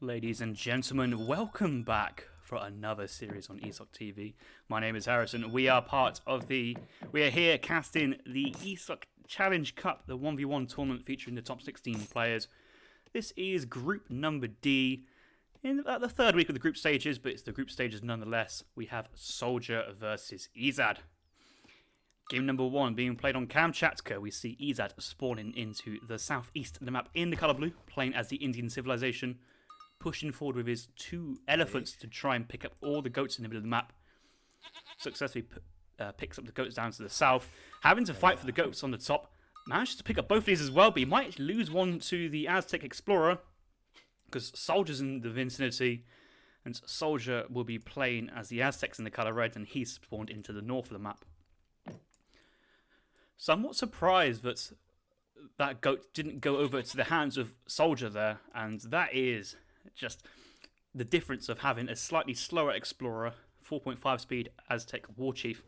Ladies and gentlemen, welcome back for another series on ESOC TV. My name is Harrison. We are here casting the ESOC Challenge Cup, the 1v1 tournament featuring the top 16 players. This is group number D, in the third week of the group stages, but it's the group stages nonetheless. We have Soldier versus Ezad. Game number 1 being played on Kamchatka. We see Ezad spawning into the southeast of the map in the colour blue, playing as the Indian civilization, pushing forward with his 2 elephants to try and pick up all the goats in the middle of the map. Successfully picks up the goats down to the south, having to fight for the goats on the top. Manages to pick up both of these as well, but he might lose one to the Aztec explorer because Soldier's in the vicinity, and Soldier will be playing as the Aztecs in the colour red, and he's spawned into the north of the map. Somewhat surprised that that goat didn't go over to the hands of Soldier there, and that is just the difference of having a slightly slower explorer, 4.5 speed Aztec war chief,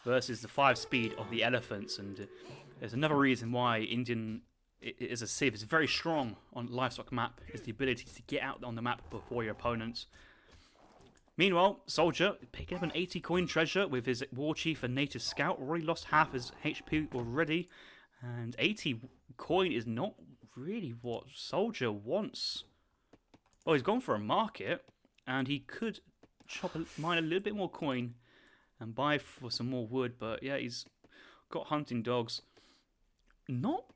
versus the 5 speed of the elephants. And there's another reason why Indian is a civ is very strong on livestock map, is the ability to get out on the map before your opponents. Meanwhile, Soldier picking up an 80 coin treasure with his war chief and native scout. Already lost half his HP already, and 80 coin is not really what Soldier wants. Well, he's gone for a market, and he could mine a little bit more coin and buy for some more wood, but yeah, he's got hunting dogs. Not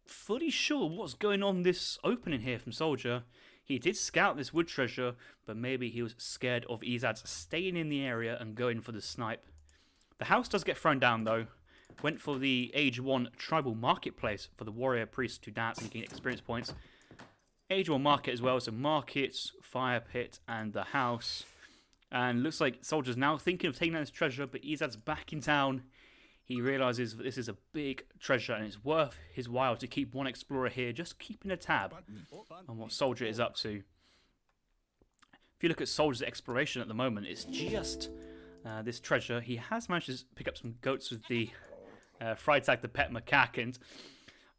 fully sure what's going on this opening here from Soldier. He did scout this wood treasure, but maybe he was scared of Ezad staying in the area and going for the snipe. The house does get thrown down though. Went for the Age 1 tribal marketplace for the warrior priest to dance and gain experience points. Age 1 market as well, so markets, fire pit, and the house. And looks like Soldier's now thinking of taking out his treasure, but Ezad's back in town. He realises that this is a big treasure and it's worth his while to keep one explorer here, just keeping a tab on what Soldier is up to. If you look at Soldier's exploration at the moment, it's just this treasure. He has managed to pick up some goats with the Freitag, the pet macaque, and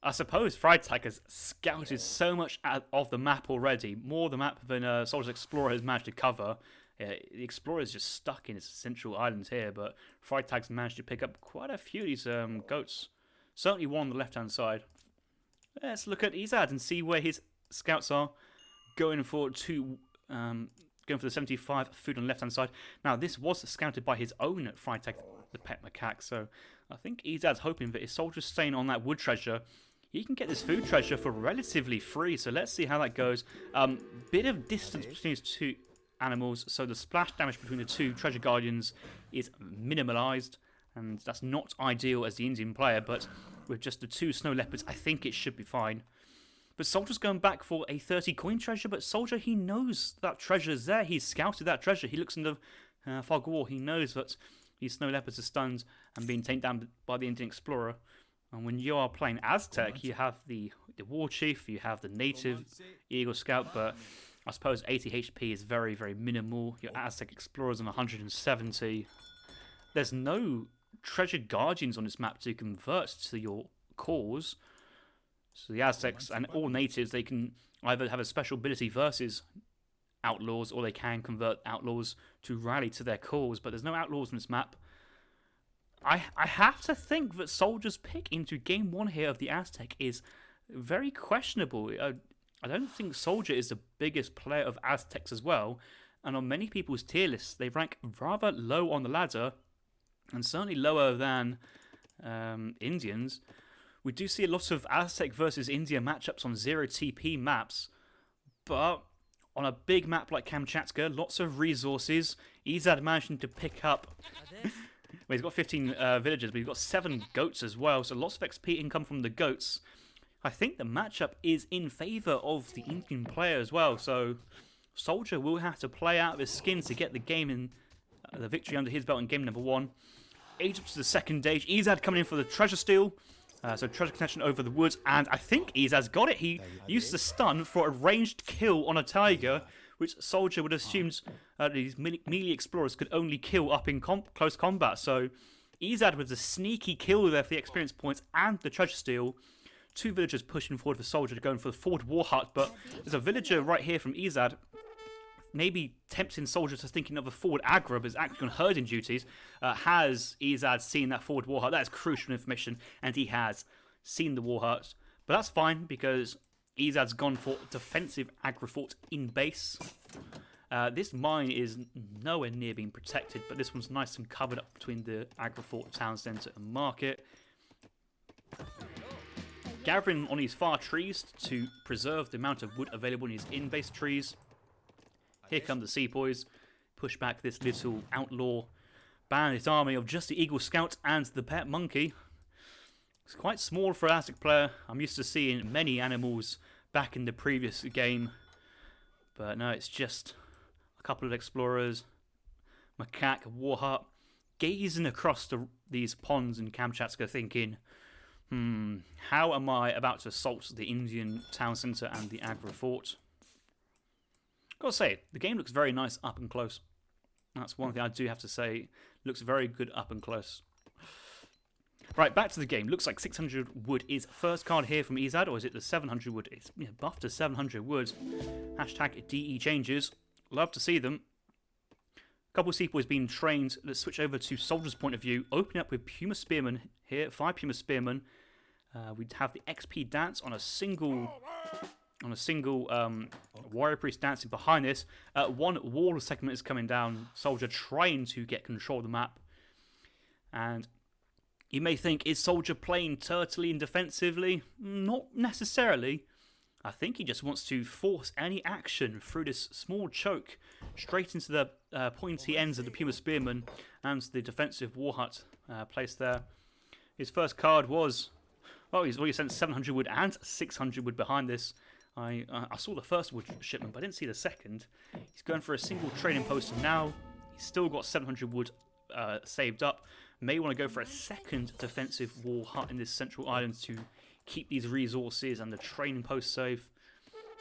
I suppose Freitag has scouted so much of the map already, more the map than Soldier's explorer has managed to cover. The explorer is just stuck in his central islands here, but Freitag's managed to pick up quite a few of these goats. Certainly one on the left-hand side. Let's look at Ezad and see where his scouts are. Going for the 75 food on the left-hand side. Now, this was scouted by his own Freitag, the pet macaque, so I think Ezad's hoping that his Soldier's staying on that wood treasure, he can get this food treasure for relatively free, so let's see how that goes. Bit of distance between these two animals, so the splash damage between the two treasure guardians is minimalised, and that's not ideal as the Indian player, but with just the 2 snow leopards, I think it should be fine. But Soldier's going back for a 30 coin treasure, but Soldier, he knows that treasure's there. He's scouted that treasure. He looks in the fog wall. He knows that these snow leopards are stunned and being taken down by the Indian explorer. And when you are playing Aztec, you have the war chief, you have the native eagle scout, but I suppose 80 HP is very, very minimal. Your Aztec explorer's on 170. There's no treasure guardians on this map to convert to your cause. So the Aztecs and all natives, they can either have a special ability versus outlaws, or they can convert outlaws to rally to their cause. But there's no outlaws on this map. I have to think that Soldier's pick into game 1 here of the Aztec is very questionable. I don't think Soldier is the biggest player of Aztecs as well, and on many people's tier lists, they rank rather low on the ladder, and certainly lower than Indians. We do see a lot of Aztec versus India matchups on 0 TP maps, but on a big map like Kamchatka, lots of resources. Ezad managing to pick up... well, he's got 15 villagers, but he's got 7 goats as well, so lots of XP income from the goats. I think the matchup is in favour of the Indian player as well, so Soldier will have to play out of his skin to get the game in the victory under his belt in game number 1. Age up to the second stage. Ezad coming in for the treasure steal, so treasure contention over the woods, and I think Ezad's got it. He used the stun for a ranged kill on a tiger, which Soldier would have assumed these melee explorers could only kill up in close combat. So Ezad with a sneaky kill there for the experience points and the treasure steal 2 villagers pushing forward the soldier, going for the forward war hut, but there's a villager right here from Ezad, maybe tempting soldier to thinking of a forward aggro, but is actually on herding duties. Has Ezad seen that forward war hut? That is crucial information, and he has seen the war hut. But that's fine, because Ezad's gone for defensive aggro fort in base. This mine is nowhere near being protected, but this one's nice and covered up between the aggro fort, town centre and market. Gathering on his far trees to preserve the amount of wood available in his in-base trees. Here come the sepoys. Push back this little outlaw bandit army of just the Eagle Scout and the pet monkey. It's quite small for an Aztec player. I'm used to seeing many animals back in the previous game. But no, it's just a couple of explorers, macaque, war hut, gazing across these ponds in Kamchatka thinking, how am I about to assault the Indian town centre and the aggro fort? Gotta say, the game looks very nice up and close. That's one thing I do have to say. Looks very good up and close. Right, back to the game. Looks like 600 wood is first card here from Ezad, or is it the 700 wood? It's buffed to 700 wood. Hashtag DE changes. Love to see them. A couple of sepoys being trained. Let's switch over to soldier's point of view. Opening up with Puma Spearmen here. 5 Puma Spearmen. We'd have the XP dance on a single warrior priest dancing behind this. One wall segment is coming down. Soldier trying to get control of the map. And you may think, is Soldier playing turtly and defensively? Not necessarily. I think he just wants to force any action through this small choke straight into the pointy ends of the Puma Spearman and the defensive war hut placed there. His first card was, he's already sent 700 wood and 600 wood behind this. I saw the first wood shipment, but I didn't see the second. He's going for a single trading post now. He's still got 700 wood saved up. May want to go for a second defensive wall hut in this central island to keep these resources and the training post safe.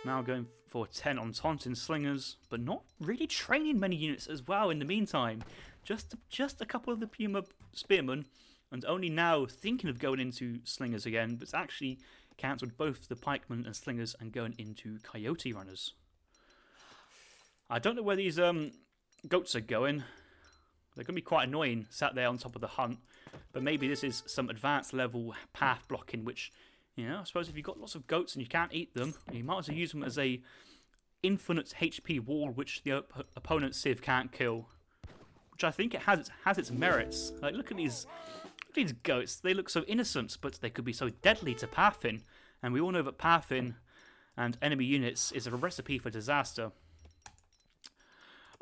Now going for 10 on taunting slingers, but not really training many units as well in the meantime. Just a couple of the Puma Spearmen, and only now thinking of going into slingers again, but it's actually cancelled both the pikemen and slingers and going into coyote runners. I don't know where these goats are going. They're going to be quite annoying, sat there on top of the hunt. But maybe this is some advanced level path blocking, which, I suppose if you've got lots of goats and you can't eat them, you might as well use them as a infinite HP wall, which the opponent Civ can't kill. Which I think it has its merits. Like, look at these goats. They look so innocent, but they could be so deadly to Pathin. And we all know that Pathin and enemy units is a recipe for disaster.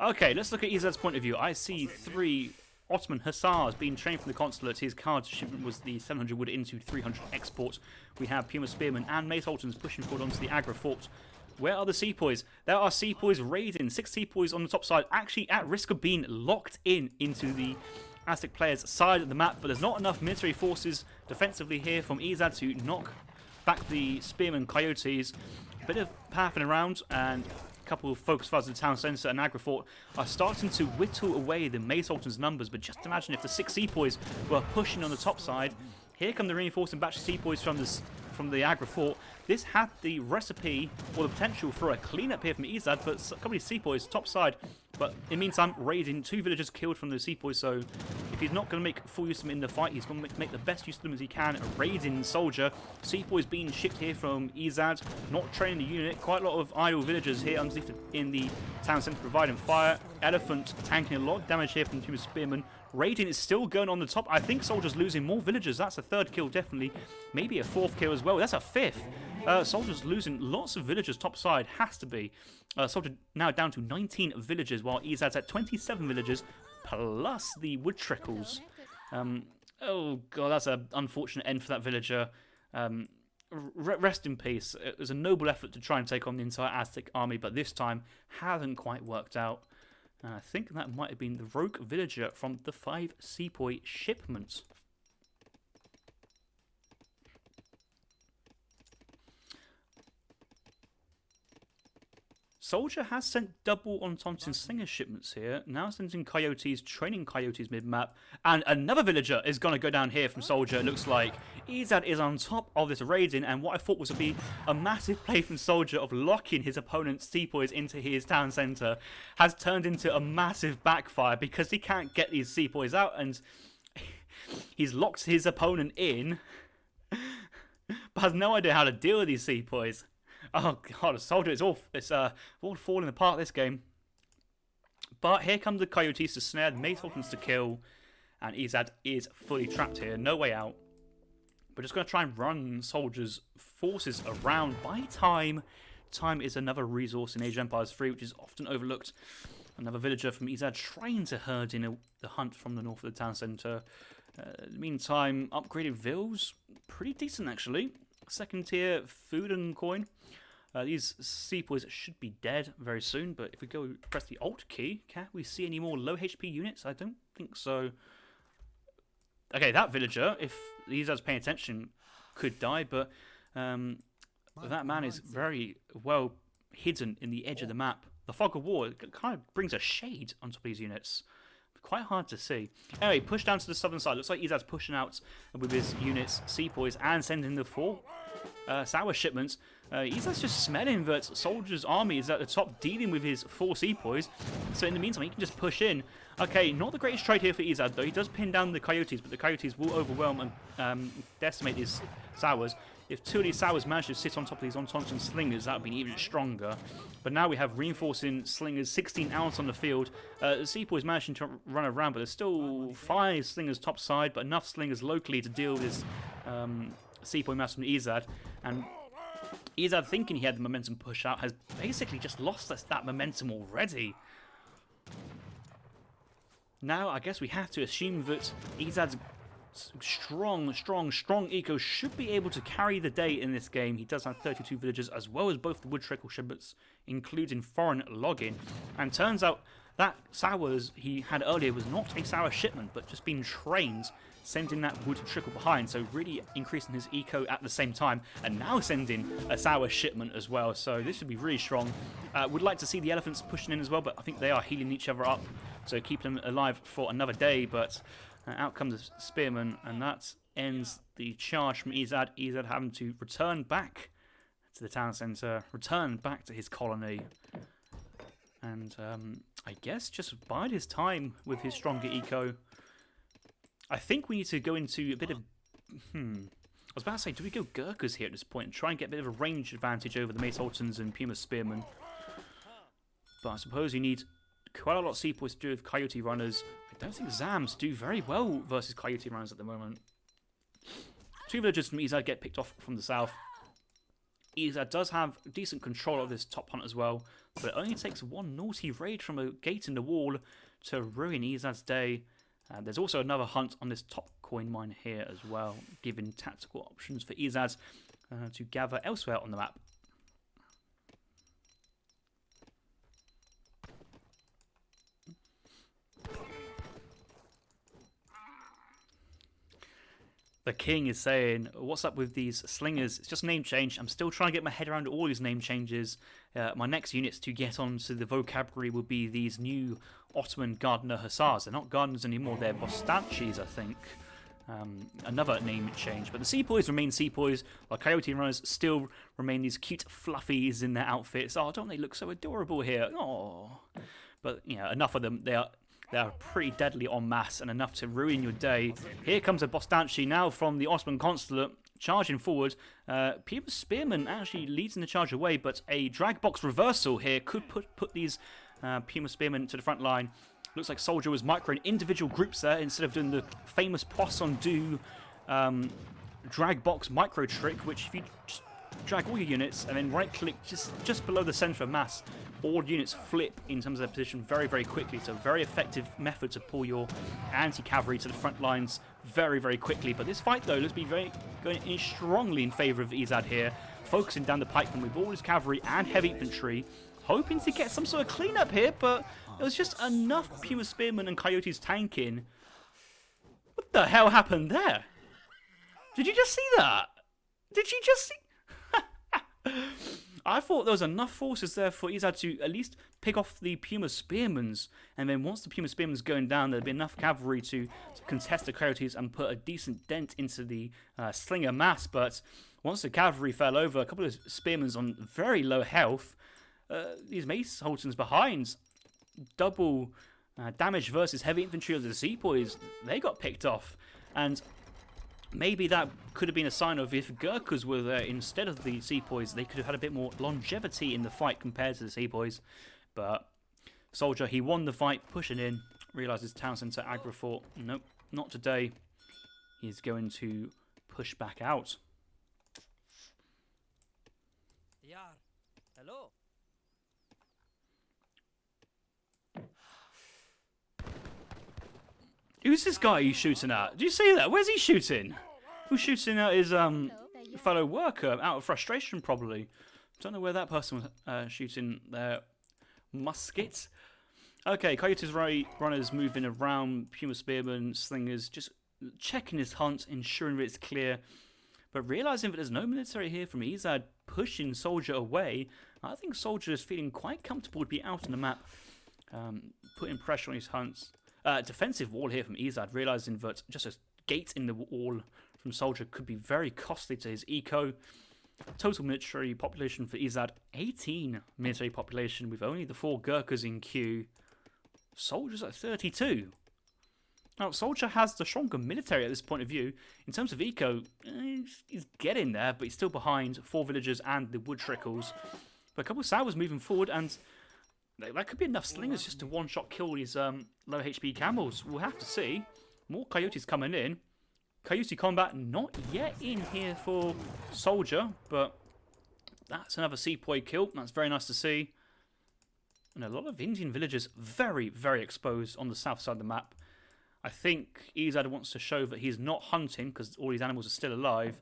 Okay, let's look at Ezad's point of view. I see 3 Ottoman Hussars being trained from the consulate. His card shipment was the 700 wood into 300 export. We have Puma Spearmen and Mace Sultans pushing forward onto the aggro fort. Where are the sepoys? There are sepoys raiding. 6 sepoys on the top side, actually at risk of being locked into the Aztec players' side of the map, but there's not enough military forces defensively here from Ezad to knock back the Spearmen Coyotes. A bit of pathing around, and a couple of focus fires in the town centre and aggro fort are starting to whittle away the Mace Sultan's numbers, but just imagine if the 6 sepoys were pushing on the top side. Here come the reinforcing batch of sepoys from the aggro fort. This had the recipe or the potential for a cleanup here from Ezad, but a couple of sepoys top side. But in the meantime, raiding 2 villagers killed from the sepoys, so if he's not going to make full use of them in the fight, he's going to make the best use of them as he can. A raiding soldier. Sepoys being shipped here from Ezad, not training the unit. Quite a lot of idle villagers here underneath in the town centre providing fire. Elephant tanking a lot of damage here from the Puma Spearmen. Raiding is still going on the top. I think Soldier's losing more villagers. That's a 3rd kill, definitely. Maybe a 4th kill as well. That's a 5th. Soldier's losing lots of villagers top side. Has to be. Soldier now down to 19 villagers, while Ezad's at 27 villagers, plus the wood trickles. Oh, God, that's an unfortunate end for that villager. Rest in peace. It was a noble effort to try and take on the entire Aztec army, but this time hasn't quite worked out. And I think that might have been the rogue villager from the 5 sepoy shipment. Soldier has sent double Ontonton Slinger shipments here. Now sending Coyotes, training Coyotes mid-map. And another villager is going to go down here from Soldier. It looks like Ezad is on top of this raiding. And what I thought was to be a massive play from Soldier of locking his opponent's sepoys into his town centre has turned into a massive backfire because he can't get these sepoys out. And he's locked his opponent in, but has no idea how to deal with these sepoys. Oh god, Soldier, it's all falling apart this game. But here comes the Coyotes to snare, the Maytotans to kill, and Ezad is fully trapped here, no way out. We're just going to try and run Soldier's forces around. Buy time. Time is another resource in Age of Empires 3, which is often overlooked. Another villager from Ezad trying to herd in the hunt from the north of the town centre. In the meantime, upgraded vills, pretty decent actually. Second tier food and coin. These sepoys should be dead very soon, but if we go press the Alt key, can we see any more low HP units? I don't think so. Okay, that villager, if Ezad's paying attention, could die, but that man is very well hidden in the edge of the map. The fog of war kind of brings a shade on top of these units. Quite hard to see. Anyway, push down to the southern side. Looks like Ezad's pushing out with his units, sepoys, and sending the 4 sour shipments. Ezad's just smelling that Soldier's army is at the top dealing with his 4 sepoys. So in the meantime, he can just push in. Okay, not the greatest trade here for Ezad, though. He does pin down the Coyotes, but the Coyotes will overwhelm and decimate these sours. If 2 of these sours manage to sit on top of these Ontonton slingers, that would be even stronger. But now we have reinforcing slingers, 16 ounce on the field. The sepoys managing to run around, but there's still 5 slingers topside, but enough slingers locally to deal with this sepoy mass from Ezad. And Ezad, thinking he had the momentum push out, has basically just lost that momentum already. Now, I guess we have to assume that Ezad's strong eco should be able to carry the day in this game. He does have 32 villagers as well as both the wood trickle shipments, including foreign login. And turns out that sours he had earlier was not a sour shipment, but just being trained, sending that wood trickle behind, so really increasing his eco at the same time, and now sending a sour shipment as well. So this should be really strong. Would like to see the elephants pushing in as well, but I think they are healing each other up, so keep them alive for another day. But out comes the spearman, and that ends the charge from Ezad. Ezad having to return back to the town centre, return back to his colony, and I guess just bide his time with his stronger eco. I think we need to go into a bit of... I was about to say, do we go Gurkhas here at this point and try and get a bit of a range advantage over the Maytotans and Puma Spearmen? But I suppose you need quite a lot of sepoys to do with Coyote Runners. I don't think Zams do very well versus Coyote Runners at the moment. 2 villagers from Ezad get picked off from the south. Ezad does have decent control of this top hunt as well, but it only takes 1 naughty raid from a gate in the wall to ruin Ezad's day. There's also another hunt on this top coin mine here as well, giving tactical options for Ezad to gather elsewhere on the map. The king is saying, what's up with these slingers? It's just name change. I'm still trying to get my head around all these name changes. My next units to get onto the vocabulary will be these new Ottoman Gardener Hussars. They're not gardeners anymore, they're Bostanchis, I think. Another name change. But the sepoys remain sepoys, while Coyote Runners still remain these cute fluffies in their outfits. Oh, don't they look so adorable here? Oh. But, you know, enough of them. They are pretty deadly en masse and enough to ruin your day. Here comes a Bostanchi now from the Ottoman Consulate, charging forward. Puma Spearman actually leads in the charge away, but a drag box reversal here could put these Puma Spearmen to the front line. Looks like Soldier was microing individual groups there instead of doing the famous Poisson do drag box micro trick, which if you just drag all your units and then right click just below the centre of mass, all units flip in terms of their position very, very quickly. So very effective method to pull your anti-cavalry to the front lines very, very quickly. But this fight, though, looks to be going in strongly in favour of Ezad here, focusing down the pikeman with all his cavalry and heavy infantry, hoping to get some sort of clean-up here, but it was just enough Puma Spearmen and Coyotes tanking. What the hell happened there? Did you just see that? Did you just see... I thought there was enough forces there for Ezad to at least pick off the Puma Spearmans, and then once the Puma Spearman's going down, there'd be enough cavalry to contest the Coyotes and put a decent dent into the Slinger mass. But once the cavalry fell over, a couple of Spearmans on very low health, these Mace Holtons behind, double damage versus heavy infantry of the Sepoys, they got picked off. And maybe that could have been a sign of if Gurkhas were there instead of the Sepoys, they could have had a bit more longevity in the fight compared to the Sepoys. But Soldier, he won the fight, pushing in, realizes town centre Agra fort. Nope, not today. He's going to push back out. Hello. Who's this guy he's shooting at? Do you see that? Where's he shooting? Who's shooting at his fellow worker? Out of frustration, probably. Don't know where that person was shooting their musket. Okay, Coyotes runners moving around. Puma Spearman, Slingers, just checking his hunt, ensuring that it's clear. But realizing that there's no military here from Ezad pushing Soldier away, I think Soldier is feeling quite comfortable to be out on the map, putting pressure on his hunts. Defensive wall here from Ezad, realizing that just a gate in the wall from Soldier could be very costly to his eco. Total military population for Ezad, 18 military population with only the 4 Gurkhas in queue. Soldier's at 32. Now, Soldier has the stronger military at this point of view. In terms of eco, he's getting there, but he's still behind 4 villagers and the wood trickles. But a couple of Sours moving forward, and that could be enough Slingers just to one-shot kill these low HP camels. We'll have to see. More Coyotes coming in. Coyote combat not yet in here for Soldier, but that's another Sepoy kill. That's very nice to see. And a lot of Indian villagers very, very exposed on the south side of the map. I think Ezad wants to show that he's not hunting because all these animals are still alive.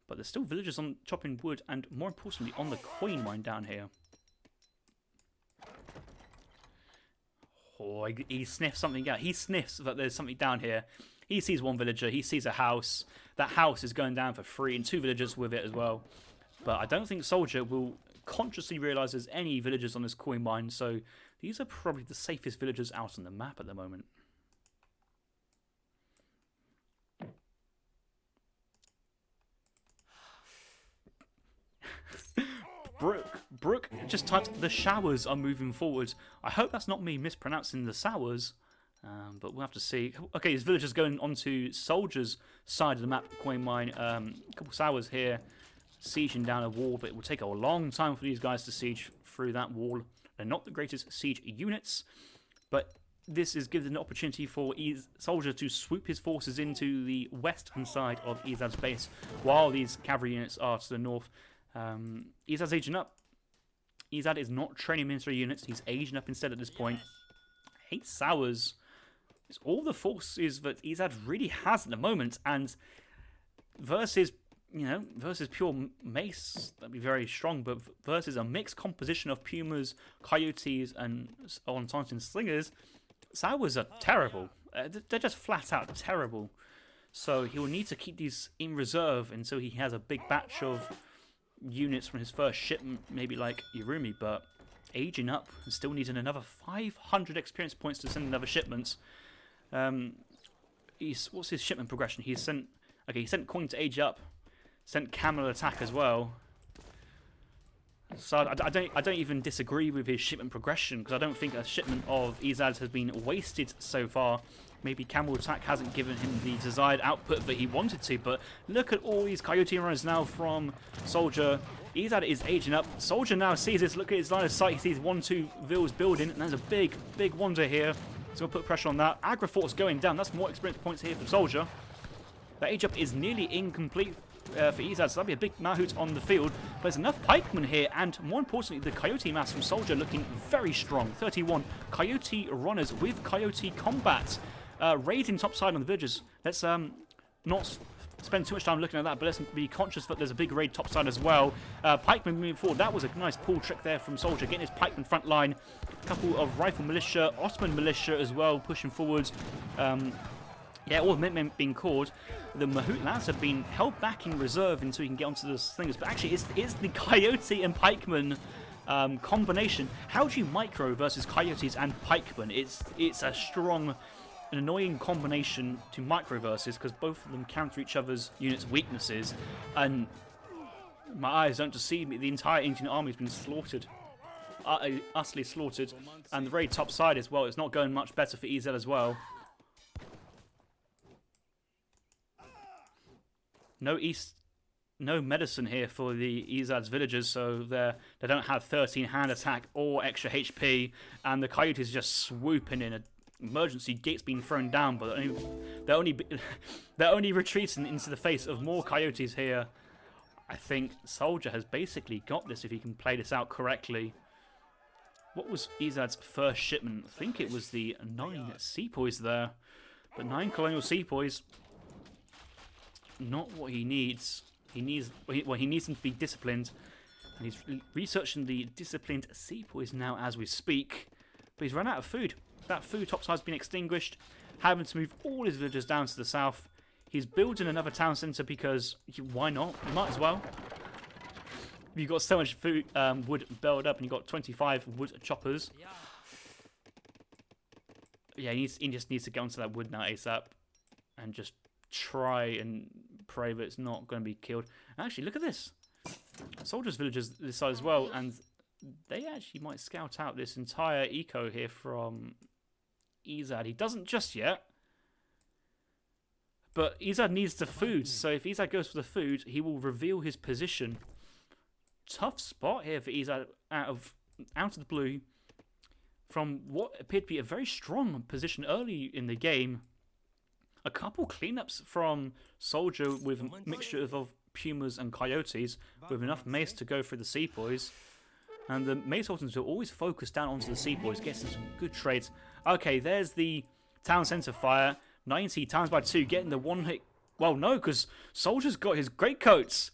But there's still villagers on chopping wood and, more importantly, on the coin mine down here. Oh, he sniffs something out. He sniffs that there's something down here. He sees one villager. He sees a house. That house is going down for free and 2 villagers with it as well. But I don't think Soldier will consciously realise there's any villagers on this coin mine. So these are probably the safest villagers out on the map at the moment. Brooke just typed, the showers are moving forward. I hope that's not me mispronouncing the sours, but we'll have to see. Okay, his villagers going onto Soldier's side of the map, coin mine. A couple sours here, sieging down a wall, but it will take a long time for these guys to siege through that wall. They're not the greatest siege units, but this is given an opportunity for Soldier to swoop his forces into the western side of Ezad's base, while these cavalry units are to the north. Ezad's aging up. Ezad is not training military units. He's aging up instead at this point. 8 sours is all the forces that Ezad really has at the moment, and versus pure mace, that'd be very strong. But versus a mixed composition of Pumas, Coyotes, and Entente and Slingers, sours are terrible. They're just flat out terrible. So he will need to keep these in reserve until he has a big batch of units from his first shipment, maybe like Irumi, but aging up and still needing another 500 experience points to send another shipment. What's his shipment progression? He sent coin to age up, sent camel attack as well. So I don't even disagree with his shipment progression, because I don't think a shipment of Ezad has been wasted so far. Maybe camel attack hasn't given him the desired output that he wanted to, but look at all these Coyote runners now from Soldier. Ezad is aging up. Soldier now sees this. Look at his line of sight. He sees 1-2 vills building, and there's a big wonder here. He's going to put pressure on that. Agra fort's going down. That's more experience points here for Soldier. The age up is nearly incomplete for Ezad, so that'll be a big mahout on the field. But there's enough pikemen here, and more importantly, the Coyote mass from Soldier looking very strong. 31 Coyote runners with Coyote combat. Raiding topside on the villagers. Let's not spend too much time looking at that, but let's be conscious that there's a big raid topside as well. Pikemen moving forward. That was a nice pull trick there from Soldier, getting his pikemen front line. A couple of rifle militia, Ottoman militia as well, pushing forwards. Yeah, Yeah, all the Minutemen being called. The Mahout lads have been held back in reserve until you can get onto the slingers. But actually, it's the Coyote and Pikeman combination. How do you micro versus Coyotes and Pikemen? It's a strong, an annoying combination to micro versus because both of them counter each other's units' weaknesses. And my eyes don't deceive me. The entire Indian army has been slaughtered. Utterly slaughtered. And the very top side as well. It's not going much better for EZ as well. No medicine here for the Ezad's villagers, so they don't have 13 hand attack or extra HP, and the Coyotes just swooping in. Emergency gates being thrown down, but they're only retreating into the face of more Coyotes here. I think Soldier has basically got this if he can play this out correctly. What was Ezad's first shipment? I think it was the 9 Sepoys there, but 9 colonial Sepoys. Not what he needs. He needs them to be disciplined, and he's researching the disciplined Sepoys now as we speak. But he's run out of food. That food topside has been extinguished, having to move all his villagers down to the south. He's building another town centre because why not? You might as well. You've got so much food, wood built up, and you've got 25 wood choppers. Yeah, he just needs to get onto that wood now ASAP, and just try and pray that it's not going to be killed. Actually, look at this. Soldiers' villages this side as well, and they actually might scout out this entire eco here from Ezad. He doesn't just yet, but Ezad needs the food, so if Ezad goes for the food, he will reveal his position. Tough spot here for Ezad out of the blue from what appeared to be a very strong position early in the game. A couple cleanups from Soldier with a mixture of Pumas and Coyotes with enough mace to go through the Sepoys. And the Mace Sultans will always focus down onto the Sepoys, getting some good trades. Okay, there's the town centre fire. 90 times by 2, getting the one hit. Well, no, because Soldier's got his greatcoats.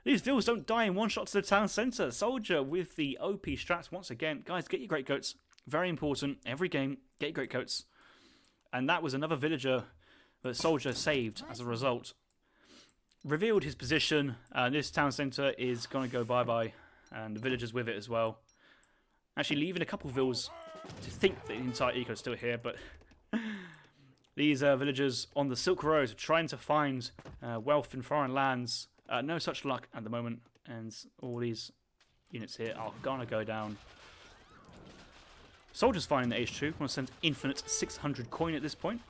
These vills don't die in one shot to the town centre. Soldier with the OP strats once again. Guys, get your greatcoats. Very important. Every game, get your greatcoats. And that was another villager that Soldier saved as a result. Revealed his position. This town centre is going to go bye-bye. And the villagers with it as well. Actually leaving a couple of villas to think that the entire eco is still here. But these villagers on the Silk Road are trying to find wealth in foreign lands. No such luck at the moment. And all these units here are going to go down. Soldiers finding the H2. Want to send infinite 600 coin at this point.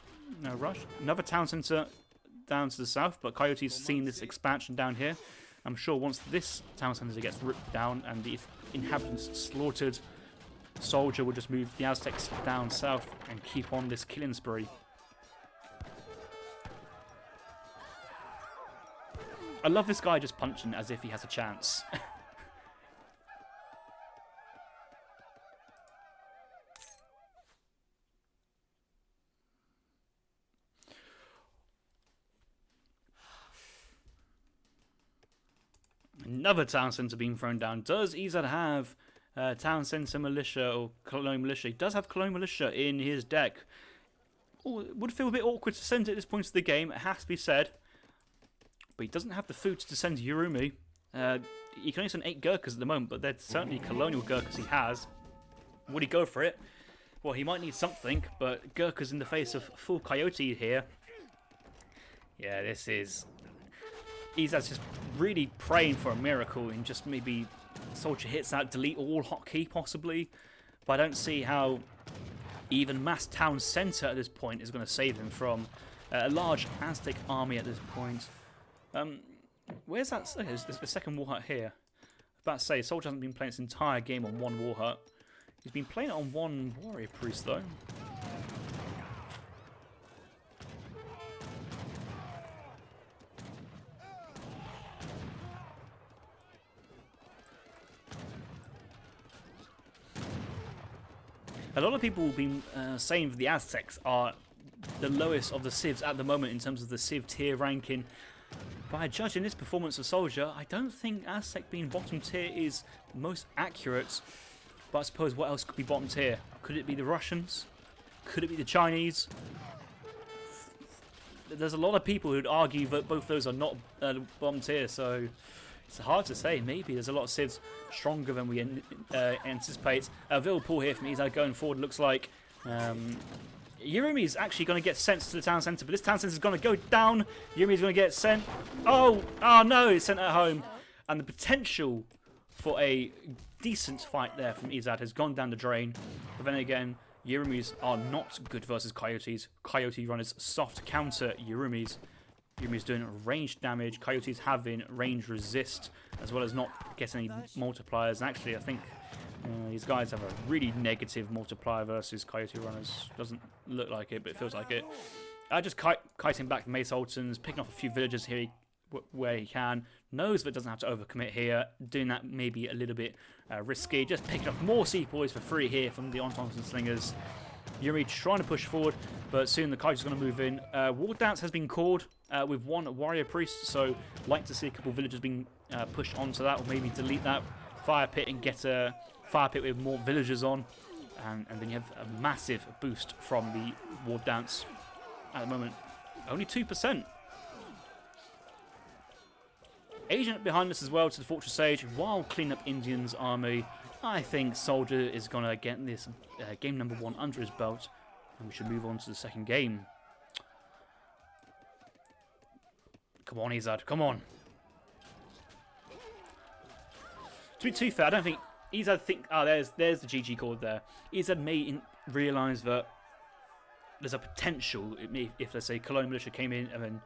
No rush. Another town centre down to the south, but Coyote's seen this expansion down here. I'm sure once this town centre gets ripped down and the inhabitants slaughtered, Soldier will just move the Aztecs down south and keep on this killing spree. I love this guy just punching as if he has a chance. Another town centre being thrown down. Does Ezad have town centre militia or colonial militia? He does have colonial militia in his deck. Oh, it would feel a bit awkward to send it at this point of the game, it has to be said. But he doesn't have the food to send Yurumi. He can only send 8 Gurkhas at the moment, but they're certainly colonial Gurkhas he has. Would he go for it? Well, he might need something, but Gurkhas in the face of full Coyote here. Yeah, this is... Ezad's just really praying for a miracle and just maybe Soldier hits that delete all hotkey possibly. But I don't see how even mass town centre at this point is going to save him from a large Aztec army at this point. Where's that? Okay, there's a second war hut here. I was about to say, Soldier hasn't been playing this entire game on one war hut. He's been playing it on one warrior priest though. A lot of people have been saying that the Aztecs are the lowest of the civs at the moment in terms of the civ tier ranking. By judging this performance of Soldier, I don't think Aztec being bottom tier is most accurate. But I suppose what else could be bottom tier? Could it be the Russians? Could it be the Chinese? there's a lot of people who'd argue that both those are not bottom tier, so it's hard to say. Maybe there's a lot of Civs stronger than we anticipate. Liverpool here from Ezad going forward looks like. Yurumi is actually going to get sent to the town centre, but this town centre is going to go down. Yurumi is going to get sent. Oh no, it's sent at home. And the potential for a decent fight there from Ezad has gone down the drain. But then again, Yurumis are not good versus Coyotes. Coyote runners soft counter Yurumis. Yurumis doing range damage. Coyotes having range resist, as well as not getting any multipliers. And actually, I think these guys have a really negative multiplier versus Coyote runners. Doesn't look like it, but it feels like it. Just kiting back the Mace Sultans, picking off a few villagers here where he can. Knows that doesn't have to overcommit here. Doing that maybe a little bit risky. Just picking off more Sepoys for free here from the Ontons and Slingers. Yuri trying to push forward, but soon the Kaiser's going to move in. Ward Dance has been called with one Warrior Priest, so like to see a couple villagers being pushed onto that, or maybe delete that fire pit and get a fire pit with more villagers on. And then you have a massive boost from the Ward Dance at the moment. Only 2%. Agent behind us as well to the Fortress Sage while cleaning up Indian's army. I think Soldier is going to get this game number 1 under his belt, and we should move on to the second game. Come on, Ezad, come on. To be too fair, I don't think Ezad there's the GG chord there. Ezad may realise that there's a potential if let's say Cologne Militia came in and then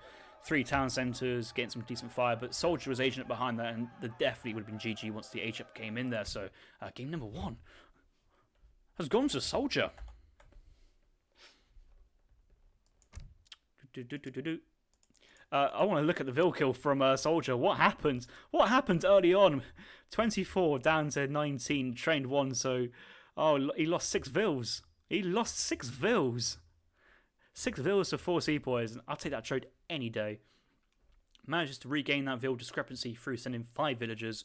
3 town centres, getting some decent fire, but Soldier was agent behind that, and there definitely would have been GG once the H-up came in there. So game number 1 has gone to Soldier. I want to look at the Vil kill from Soldier. What happened? What happened early on? 24 down to 19, trained 1. So, he lost 6 Vils. He lost 6 Vils. 6 Vils to 4 Sepoys, and I'll take that trade any day. Manages to regain that Vil discrepancy through sending 5 villagers.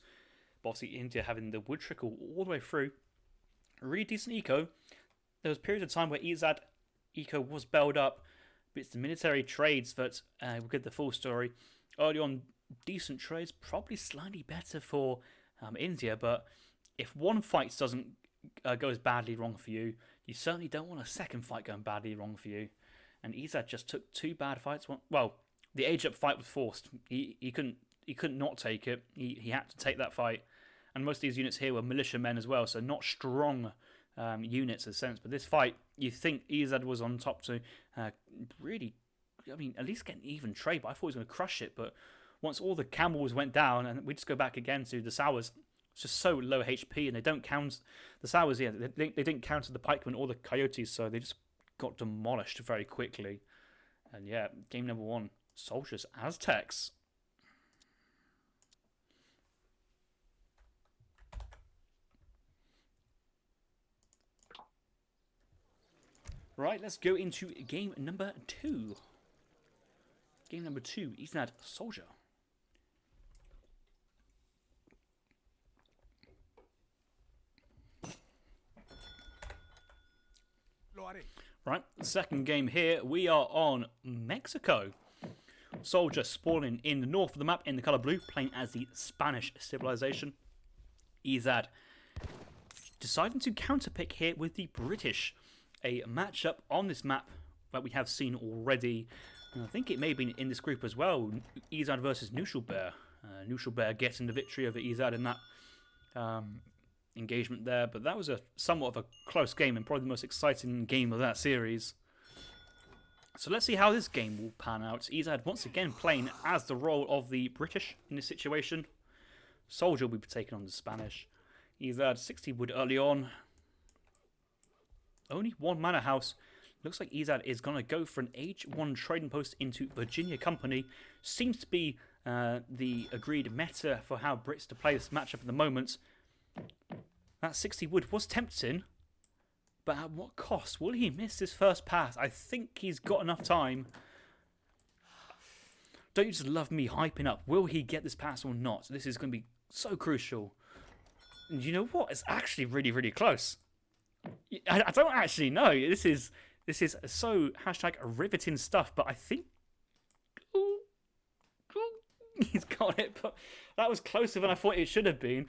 But obviously India having the wood trickle all the way through. A really decent eco. There was periods of time where Ezad eco was bailed up, but it's the military trades that will get the full story. Early on, decent trades, probably slightly better for India, but if one fight doesn't goes badly wrong for you, you certainly don't want a second fight going badly wrong for you. And Ezad just took 2 bad fights. Well, the age-up fight was forced. He couldn't not take it. He had to take that fight. And most of these units here were militiamen as well, so not strong units in a sense. But this fight, you think Ezad was on top to really, I mean, at least get an even trade. But I thought he was going to crush it. But once all the camels went down, and we just go back again to the Sours, it's just so low HP, and they don't count the Sours. Yeah, they didn't counter the pikemen or the coyotes, so they just got demolished very quickly. And yeah, game number 1, Soldiers Aztecs. Right, let's go into game number 2. Game number 2, Ezad Soldier. Right, second game here, we are on Mexico. Soldier spawning in the north of the map in the colour blue, playing as the Spanish civilization. Ezad deciding to counterpick here with the British. A matchup on this map that we have seen already. And I think it may have been in this group as well. Ezad versus Neutral Bear. Neutral Bear getting the victory over Ezad in that engagement there, but that was somewhat of a close game and probably the most exciting game of that series. So let's see how this game will pan out. Ezad once again playing as the role of the British in this situation. Soldier will be taking on the Spanish. Ezad 60 wood early on. Only 1 manor house. Looks like Ezad is going to go for an H1 trading post into Virginia Company. Seems to be the agreed meta for how Brits to play this matchup at the moment. That 60 wood was tempting, but at what cost? Will he miss his first pass? I think he's got enough time. Don't you just love me hyping up? Will he get this pass or not? This is going to be so crucial. And you know what? It's actually really, really close. I don't actually know. This is so hashtag riveting stuff, but I think He's got it, but that was closer than I thought it should have been.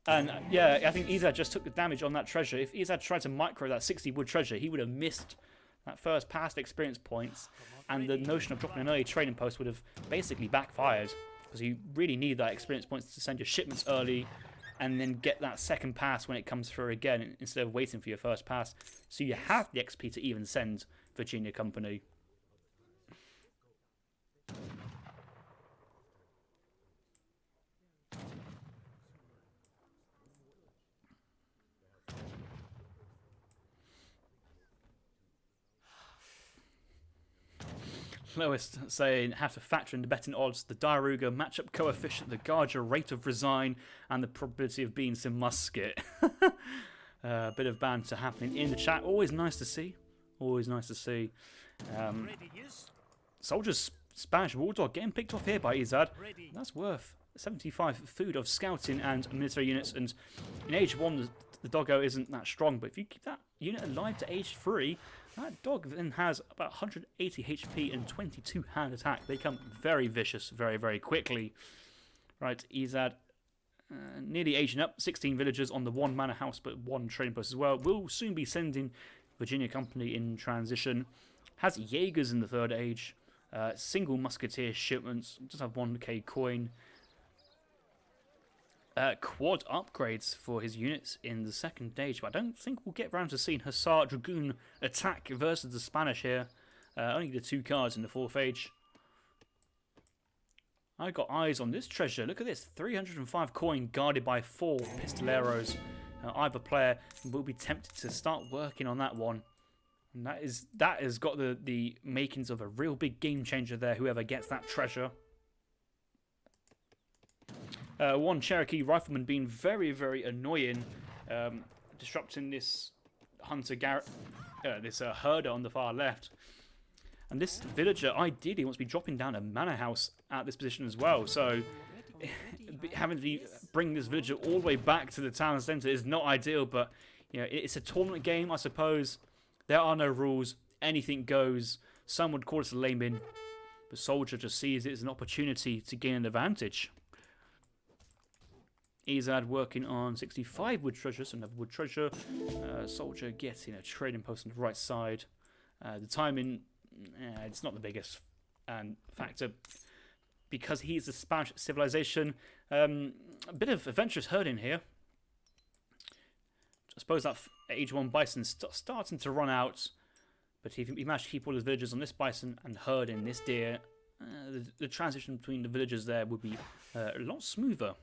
And yeah, I think Ezad just took the damage on that treasure. If Ezad tried to micro that 60 wood treasure, he would have missed that first past experience points. And the notion of dropping an early trading post would have basically backfired. Because you really need that experience points to send your shipments early and then get that second pass when it comes through again instead of waiting for your first pass. So you have the XP to even send Virginia Company. Lowest saying, have to factor in the betting odds, the Diaruga matchup coefficient, the Garger rate of resign, and the probability of being some musket. A bit of banter happening in the chat. Always nice to see. Always nice to see. Soldiers Spanish Bulldog getting picked off here by Ezad. That's worth 75 food of scouting and military units. And in age 1, the doggo isn't that strong. But if you keep that unit alive to age 3, that dog then has about 180 HP and 22 hand attack. They become very vicious very, very quickly. Right, Ezad nearly aging up. 16 villagers on the 1 manor house, but 1 trading post as well. Will soon be sending Virginia Company in transition. Has Jaegers in the 3rd age. Single musketeer shipments. Does have 1k coin. Quad upgrades for his units in the 2nd age, but I don't think we'll get round to seeing Hussar Dragoon attack versus the Spanish here. Only the 2 cards in the 4th age. I got eyes on this treasure. Look at this, 305 coin guarded by 4 pistoleros. Either player will be tempted to start working on that one. And that has got the makings of a real big game changer there, whoever gets that treasure. 1 Cherokee rifleman being very, very annoying, disrupting this hunter this herder on the far left. And this villager ideally wants to be dropping down a manor house at this position as well. So having to bring this villager all the way back to the town centre is not ideal. But you know, it's a tournament game, I suppose. There are no rules. Anything goes. Some would call it a layman. The soldier just sees it as an opportunity to gain an advantage. Ezad working on 65 wood treasures, another wood treasure. Soldier getting a trading post on the right side. The timing, it's not the biggest factor because he's a Spanish civilization. A bit of adventurous herding here. I suppose that age 1 bison starting to run out, but if he managed to keep all his villagers on this bison and herding this deer, the transition between the villagers there would be a lot smoother.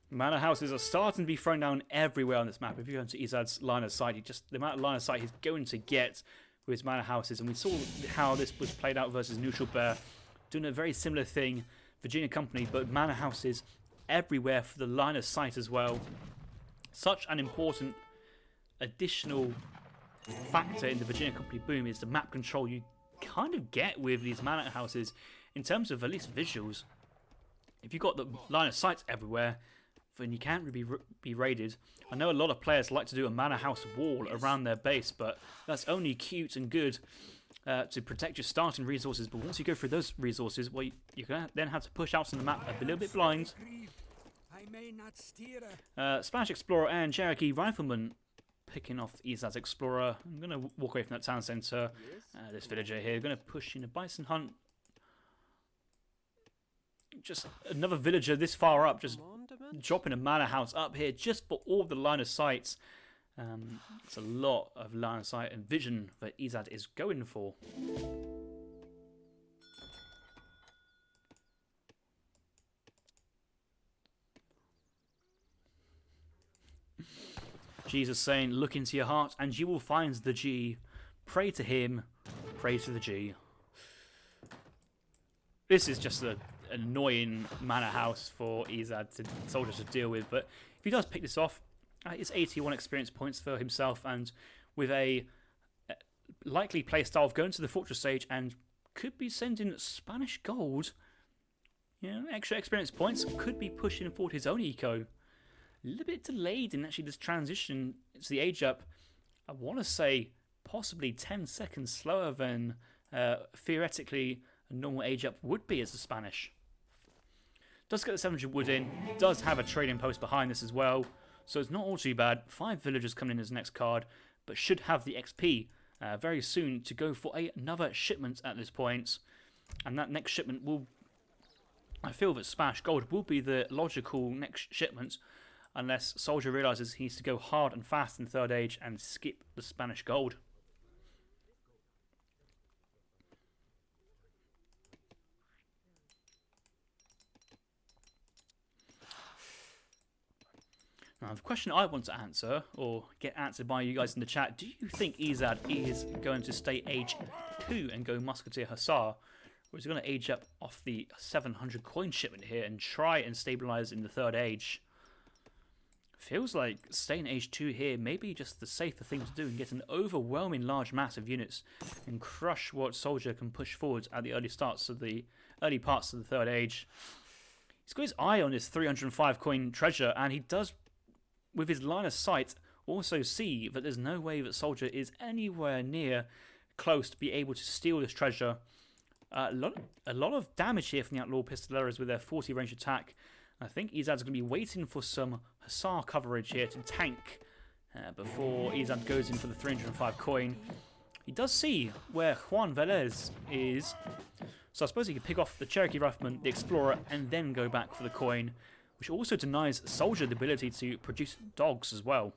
Manor houses are starting to be thrown down everywhere on this map. If you go into Ezad's line of sight, the amount of line of sight he's going to get with his manor houses, and we saw how this was played out versus Neutral Bear, doing a very similar thing, Virginia Company, but manor houses everywhere for the line of sight as well. Such an important additional factor in the Virginia Company boom is the map control you kind of get with these manor houses in terms of at least visuals. If you've got the line of sight everywhere, then you can't really be raided. I know a lot of players like to do a manor house wall around their base, but that's only cute and good to protect your starting resources. But once you go through those resources, well, you're going to then have to push out on the map a little bit blind. Spanish Explorer and Cherokee Rifleman picking off Ezad's Explorer. I'm going to walk away from that town centre. This villager here, going to push in a bison hunt. Just another villager this far up, just dropping a manor house up here just for all the line of sight. It's a lot of line of sight and vision that Ezad is going for. Jesus saying, look into your heart and you will find the G. Pray to him, pray to the G. This is just an annoying manor house for Ezad soldiers to deal with, but if he does pick this off, it's 81 experience points for himself, and with a likely playstyle of going to the fortress stage and could be sending Spanish gold, you know, extra experience points, could be pushing forward his own eco. a little bit delayed in actually this transition to the age up. I want to say possibly 10 seconds slower than theoretically a normal age up would be as the Spanish. Does get the 700 wood in, does have a trading post behind this as well, so it's not all too bad. 5 villagers coming in as the next card, but should have the XP very soon to go for another shipment at this point. And that next shipment will, I feel that Spanish gold will be the logical next shipment, unless Soldier realises he needs to go hard and fast in third age and skip the Spanish gold. Now, the question I want to answer, or get answered by you guys in the chat, do you think Ezad is going to stay age 2 and go Musketeer Hussar, or is he going to age up off the 700 coin shipment here and try and stabilise in the third age? Feels like staying age 2 here may be just the safer thing to do and get an overwhelming large mass of units and crush what Soldier can push forward at the early parts of the third age. He's got his eye on his 305 coin treasure, and he does, with his line of sight, also see that there's no way that Soldier is anywhere near close to be able to steal this treasure. A lot of damage here from the Outlaw Pistoleros with their 40 range attack. I think Ezad's going to be waiting for some Hussar coverage here to tank before Ezad goes in for the 305 coin. He does see where Juan Velez is, so I suppose he could pick off the Cherokee Rifleman, the Explorer, and then go back for the coin, which also denies Soldier the ability to produce dogs as well.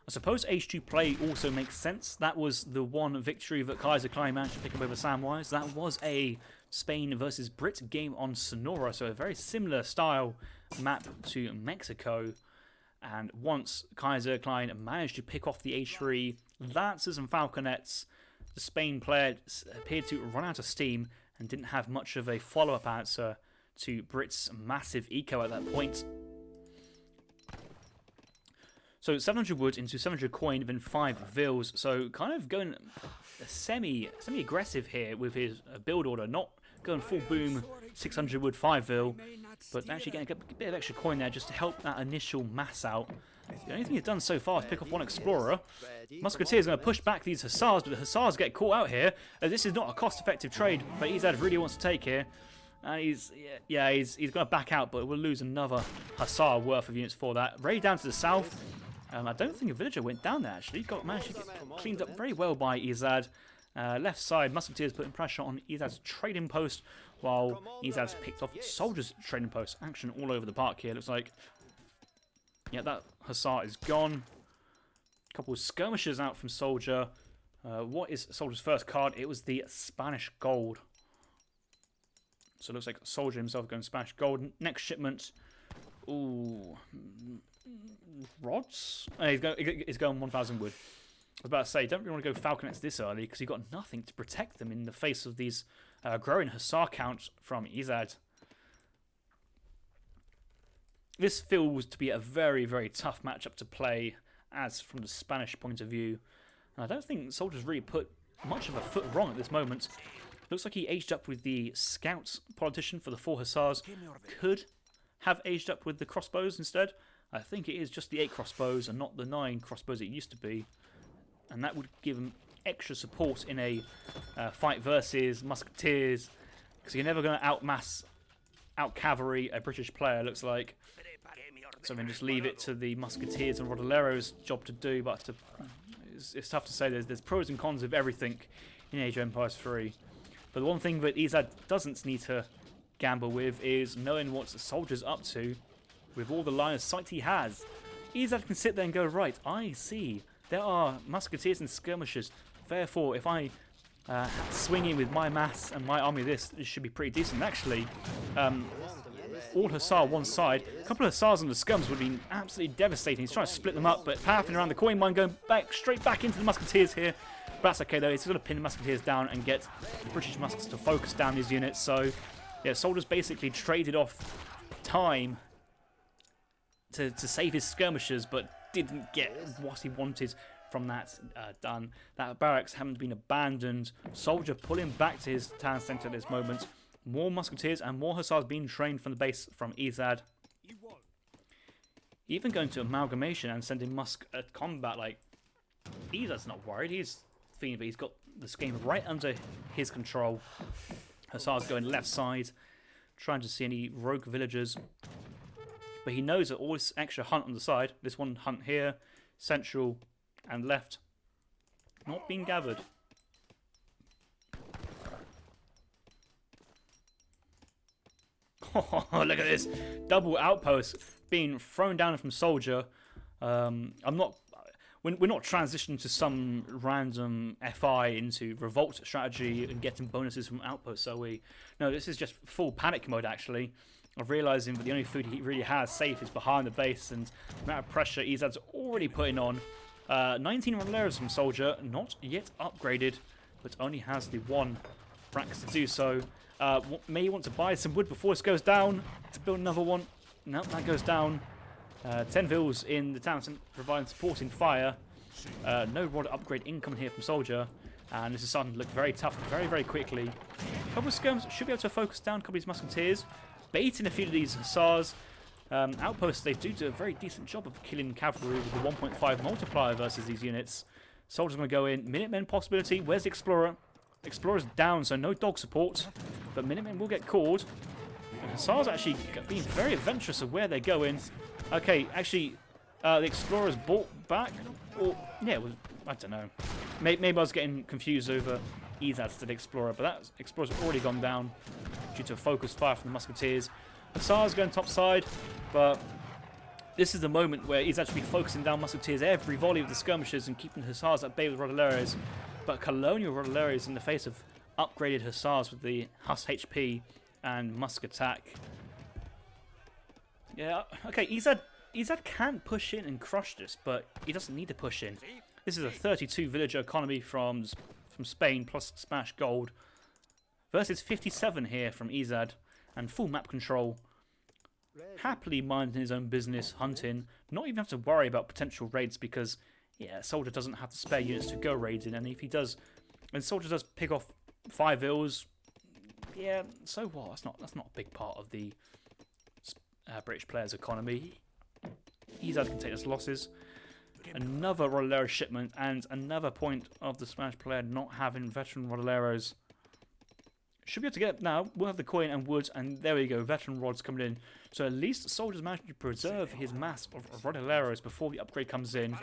I suppose H2 play also makes sense. That was the one victory that Kaiser Klein managed to pick up over Samwise. That was a Spain versus Brit game on Sonora, so a very similar style map to Mexico. And once Kaiser Klein managed to pick off the H3 Lancers and Falconets, the Spain player appeared to run out of steam and didn't have much of a follow-up answer to Brit's massive eco at that point. So 700 wood into 700 coin, then 5 vills. So kind of going semi-aggressive here with his build order, not going full boom 600 wood 5 vil, but actually getting a bit of extra coin there just to help that initial mass out. The only thing he's done so far is pick off one Explorer. Musketeer is going to push back these Hussars, but the Hussars get caught out here. This is not a cost-effective trade that Ezad really wants to take here. And he's going to back out, but we'll lose another Hussar worth of units for that. Raid down to the south. I don't think a villager went down there, actually. Managed to get cleaned up very well by Ezad. Left side, Musketeers putting pressure on Ezad's trading post, while Ezad's picked off Soldier's trading post. Action all over the park here, looks like. Yeah, that Hussar is gone. A couple of skirmishers out from Soldier. What is Soldier's first card? It was the Spanish Gold. So it looks like Soldier himself going Spanish Gold. Next shipment. Ooh. Rods? He's going 1,000 wood. I was about to say, don't really want to go Falconets this early because you've got nothing to protect them in the face of these growing Hussar counts from Ezad. This feels to be a very, very tough matchup to play as from the Spanish point of view. And I don't think Soldier's really put much of a foot wrong at this moment. Looks like he aged up with the Scout politician for the 4 Hussars. Could have aged up with the crossbows instead. I think it is just the 8 crossbows and not the 9 crossbows it used to be. And that would give him extra support in a fight versus Musketeers. Because you're never going to out-cavalry a British player, looks like. So then just leave it to the Musketeers and Rodolero's job to do. But it's tough to say. There's pros and cons of everything in Age of Empires 3. But the one thing that Ezad doesn't need to gamble with is knowing what the Soldier's up to. With all the line of sight he has, Ezad can sit there and go, right, I see. There are Musketeers and skirmishers. Therefore, if I swing in with my mass and my army, this should be pretty decent. Actually, all Hussar one side. A couple of Hussars on the scums would be absolutely devastating. He's trying to split them up, but pathing around the coin mine, going straight back into the Musketeers here. But that's okay though. He's going to pin the Musketeers down and get the British muskets to focus down these units. So, yeah, Soldiers basically traded off time to save his skirmishers, but didn't get what he wanted from that done. That barracks haven't been abandoned. Soldier pulling back to his town centre at this moment. More musketeers and more hussars being trained from the base from Ezad. Even going to amalgamation and sending Musk at combat. Like, Ezad's not worried. He's feeling that he's got this game right under his control. Hussars going left side, trying to see any rogue villagers. But he knows that all this extra hunt on the side, this one hunt here, central and left, not being gathered. Oh, look at this. Double outpost being thrown down from Soldier. We're not transitioning to some random FI into revolt strategy and getting bonuses from outposts, are we? No, this is just full panic mode, actually, of realising that the only food he really has safe is behind the base, and the amount of pressure Ezad's already putting on. 19 Roleros from Soldier, not yet upgraded, but only has the one Brax to do so. May want to buy some wood before this goes down to build another one. No, that goes down. 10 vills in the town providing supporting fire. No rod upgrade income here from Soldier. And this is starting to look very tough very, very quickly. A couple of skirms should be able to focus down a couple of these musketeers. Baiting a few of these hussars. Outposts, they do a very decent job of killing cavalry with the 1.5 multiplier versus these units. Soldier's going to go in. Minutemen possibility. Where's the Explorer? Explorer's down, so no dog support. But Minutemen will get called. And Hussars actually being very adventurous of where they're going. Okay, actually, the Explorer's brought back. Or, yeah, it was, I don't know. Maybe I was getting confused over Ezad to the Explorer, but that Explorer's already gone down due to a focused fire from the Musketeers. Hussars going top side, but this is the moment where he's actually focusing down Musketeers every volley of the skirmishers and keeping Hussars at bay with Rodoleros. But Colonial Rodoleros in the face of upgraded Hussars with the Huss HP and Musk attack. Yeah, okay, Ezad can push in and crush this, but he doesn't need to push in. This is a 32 villager economy from Spain plus Spanish gold versus 57 here from Ezad and full map control. Happily minding his own business, hunting, not even have to worry about potential raids because, yeah, Soldier doesn't have the spare units to go raiding, and if he does, and Soldier does pick off 5 ills, yeah, so what? That's not a big part of the British players' economy. Ezad can take his losses. Another Rodolero shipment and another point of the Spanish player not having veteran Rodoleros. Should be able to get it now. We'll have the coin and wood, and there we go. Veteran rods coming in. So at least Soldier's managed to preserve his mass of Rodoleros before the upgrade comes in.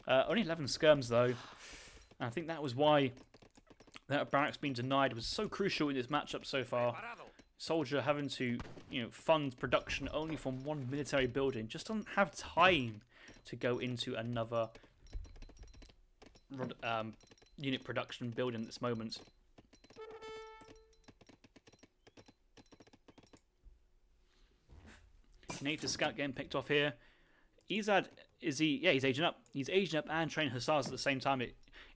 Only 11 skirms though. And I think that was why that barracks being denied was so crucial in this matchup so far. Soldier having to, fund production only from one military building. Just doesn't have time to go into another unit production building at this moment. Native scout getting picked off here. Ezad, is he? Yeah, he's aging up. He's aging up and training hussars at the same time.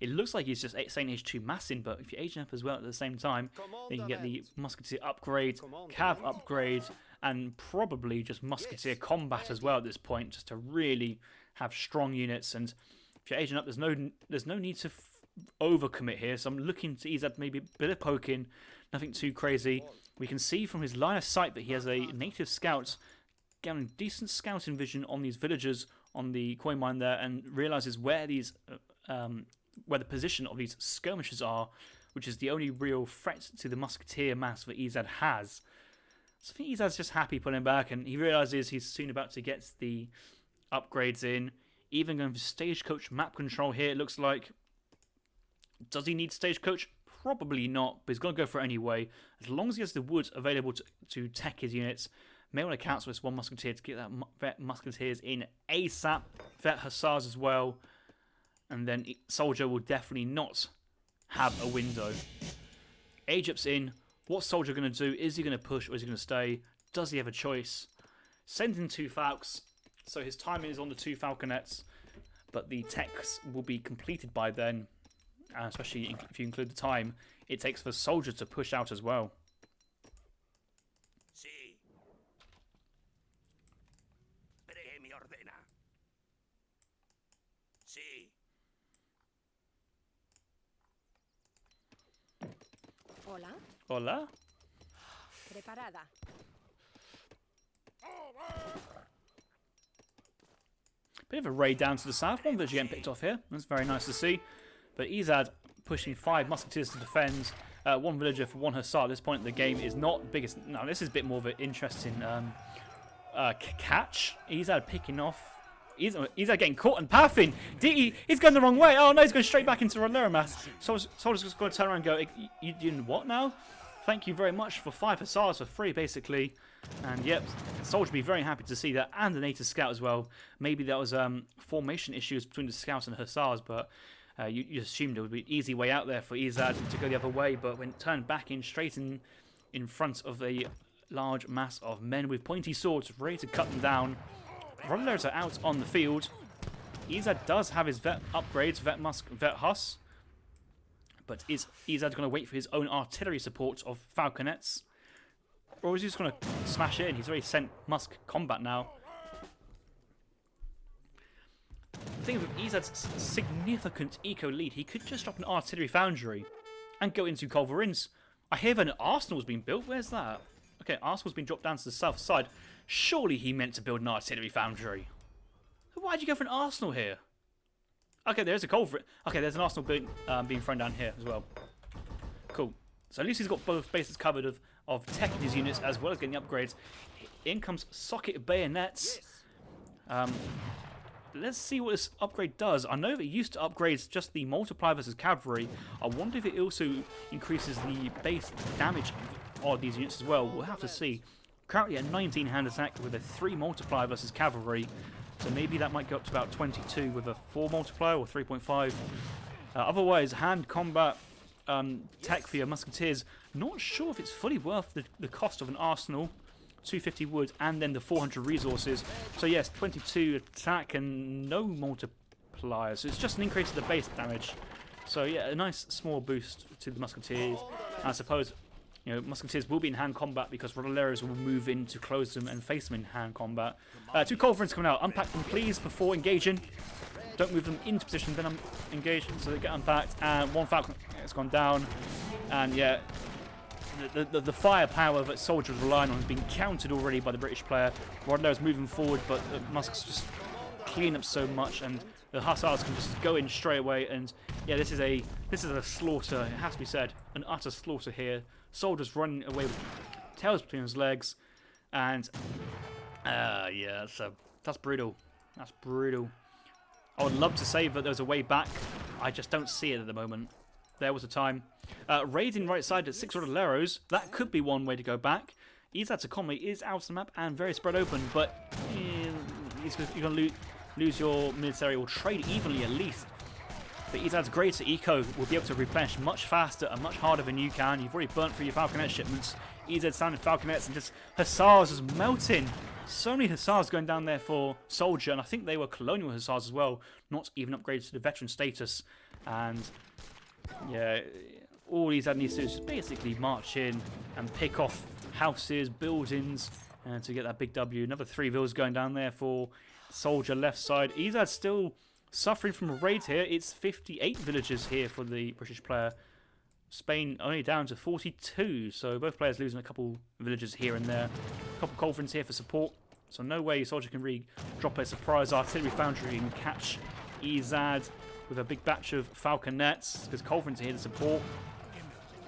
It looks like he's just saying H2 massing, but if you're aging up as well at the same time, then you can get the musketeer upgrade, cav upgrade, and probably just musketeer combat as well at this point, just to really have strong units. And if you're aging up, there's no need to overcommit here. So I'm looking to Ezad maybe a bit of poking, nothing too crazy. We can see from his line of sight that he has a native scout, getting decent scouting vision on these villagers on the coin mine there, and realizes where these where the position of these skirmishers are, which is the only real threat to the musketeer mass that Ezad has. So I think Ezad's just happy pulling back, and he realizes he's soon about to get the upgrades in. Even going for stagecoach map control here, it looks like. Does he need stagecoach? Probably not, but he's going to go for it anyway. As long as he has the wood available to tech his units. May want to cancel this one musketeer to get that vet musketeers in ASAP. Vet hussars as well. And then Soldier will definitely not have a window. Age up's in. What's Soldier going to do? Is he going to push or is he going to stay? Does he have a choice? Sending 2 Falcons. So his timing is on the 2 Falconets. But the techs will be completed by then. Especially if you include the time it takes for Soldier to push out as well. Hola. Hola. Preparada. Bit of a raid down to the south. One village getting picked off here. That's very nice to see. But Ezad pushing 5 musketeers to defend. 1 villager for 1 hussar at this point in the game is not biggest. No, this is a bit more of an interesting catch. Ezad picking off. Ezad getting caught and pathing. He's going the wrong way. Oh no, he's going straight back into Rolero mass. Soldier's just going to turn around and go, you doing what now? Thank you very much for 5 hussars for free, basically. And yep, Soldier be very happy to see that, and the native scout as well. Maybe that was formation issues between the scouts and hussars, but you assumed it would be an easy way out there for Ezad to go the other way. But when turned back in straight in front of a large mass of men with pointy swords ready to cut them down, Rollers are out on the field. Ezad does have his vet upgrades, vet musk, vet huss. But is Ezad going to wait for his own artillery support of falconets? Or is he just going to smash it in? He's already sent Musk combat now. The thing with Ezad's significant eco lead, he could just drop an artillery foundry and go into Culverins. I hear that an arsenal's been built. Where's that? Okay, arsenal's been dropped down to the south side. Surely he meant to build an artillery foundry. Why'd you go for an arsenal here? Okay, there's a culvert. Okay, there's an arsenal being thrown down here as well. Cool. So at least he's got both bases covered of tech in his units as well as getting the upgrades. In comes socket bayonets. Let's see what this upgrade does. I know that it used to upgrade just the multiplier versus cavalry. I wonder if it also increases the base damage of these units as well. We'll have to see. Currently at 19 hand attack with a 3 multiplier versus cavalry. So maybe that might go up to about 22 with a 4 multiplier or 3.5. Otherwise, hand combat tech for your musketeers. Not sure if it's fully worth the cost of an arsenal. 250 wood and then the 400 resources. So yes, 22 attack and no multipliers. So it's just an increase of the base damage. So yeah, a nice small boost to the musketeers. I suppose, you know, musketeers will be in hand combat because Rodoleros will move in to close them and face them in hand combat. 2 culverins coming out. Unpack them, please, before engaging. Don't move them into position, then engage, so they get unpacked. And 1 falcon has gone down. And yeah, the firepower that soldiers relying on has been countered already by the British player. Rodoleros moving forward, but the musks just clean up so much, and the hussars can just go in straight away. And yeah, this is a slaughter. It has to be said, an utter slaughter here. Soldiers running away with tails between his legs, and yeah, that's brutal. That's brutal. I would love to say that there's a way back. I just don't see it at the moment. There was a time. Raiding right side at 6 Rodoleros. That could be one way to go back. Ezad's economy is out of the map and very spread open, but you're going to lose your military or trade evenly at least. But Ezad's greater eco will be able to replenish much faster and much harder than you can. You've already burnt through your falconet shipments. Ezad's down in falconets and just hussars is melting. So many hussars going down there for soldier, and I think they were colonial hussars as well, not even upgraded to the veteran status. And yeah, all Ezad needs to do is just basically march in and pick off houses, buildings, to get that big W. Another 3 villas going down there for soldier left side. Ezad's still suffering from a raid here. It's 58 villagers here for the British player. Spain only down to 42, so both players losing a couple villagers here and there. A couple culverins here for support, so no way soldier can really drop a surprise artillery foundry and catch Ezad with a big batch of falconets, because culverins are here to support.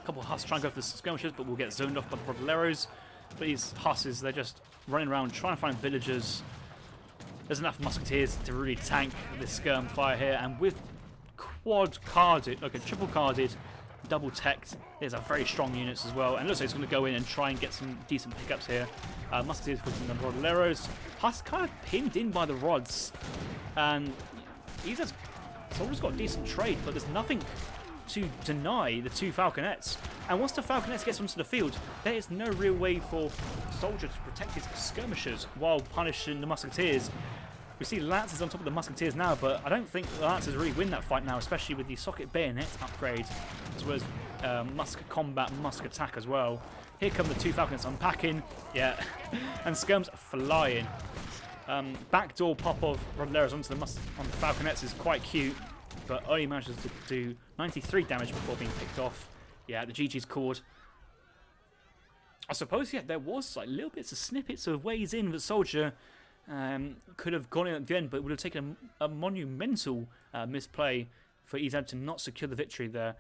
A couple of huss trying to go for the skirmishers, but will get zoned off by the Rodoleros. But these husses, they're just running around trying to find villagers. There's enough musketeers to really tank this skirm fire here, and with quad carded, okay, triple carded, double teched, there's a very strong units as well, and it looks like it's going to go in and try and get some decent pickups here. Musketeers pushing the Rodoleros. Huss kind of pinned in by the rods, and Soldier's got a decent trade, but there's nothing to deny the 2 falconets. And once the falconets gets onto the field, there is no real way for Soldier to protect his skirmishers while punishing the musketeers. We see Lancers on top of the musketeers now, but I don't think the Lancers really win that fight now, especially with the socket bayonet upgrade, as well as musk combat, musk attack as well. Here come the 2 falconets unpacking, yeah, and skirms flying. Backdoor pop of Rodoleros onto the falconets is quite cute, but only manages to do 93 damage before being picked off. Yeah, the GG's called. I suppose, yeah, there was like little bits of snippets of ways in that Soldier could have gone in at the end, but it would have taken a monumental misplay for Ezad to not secure the victory there.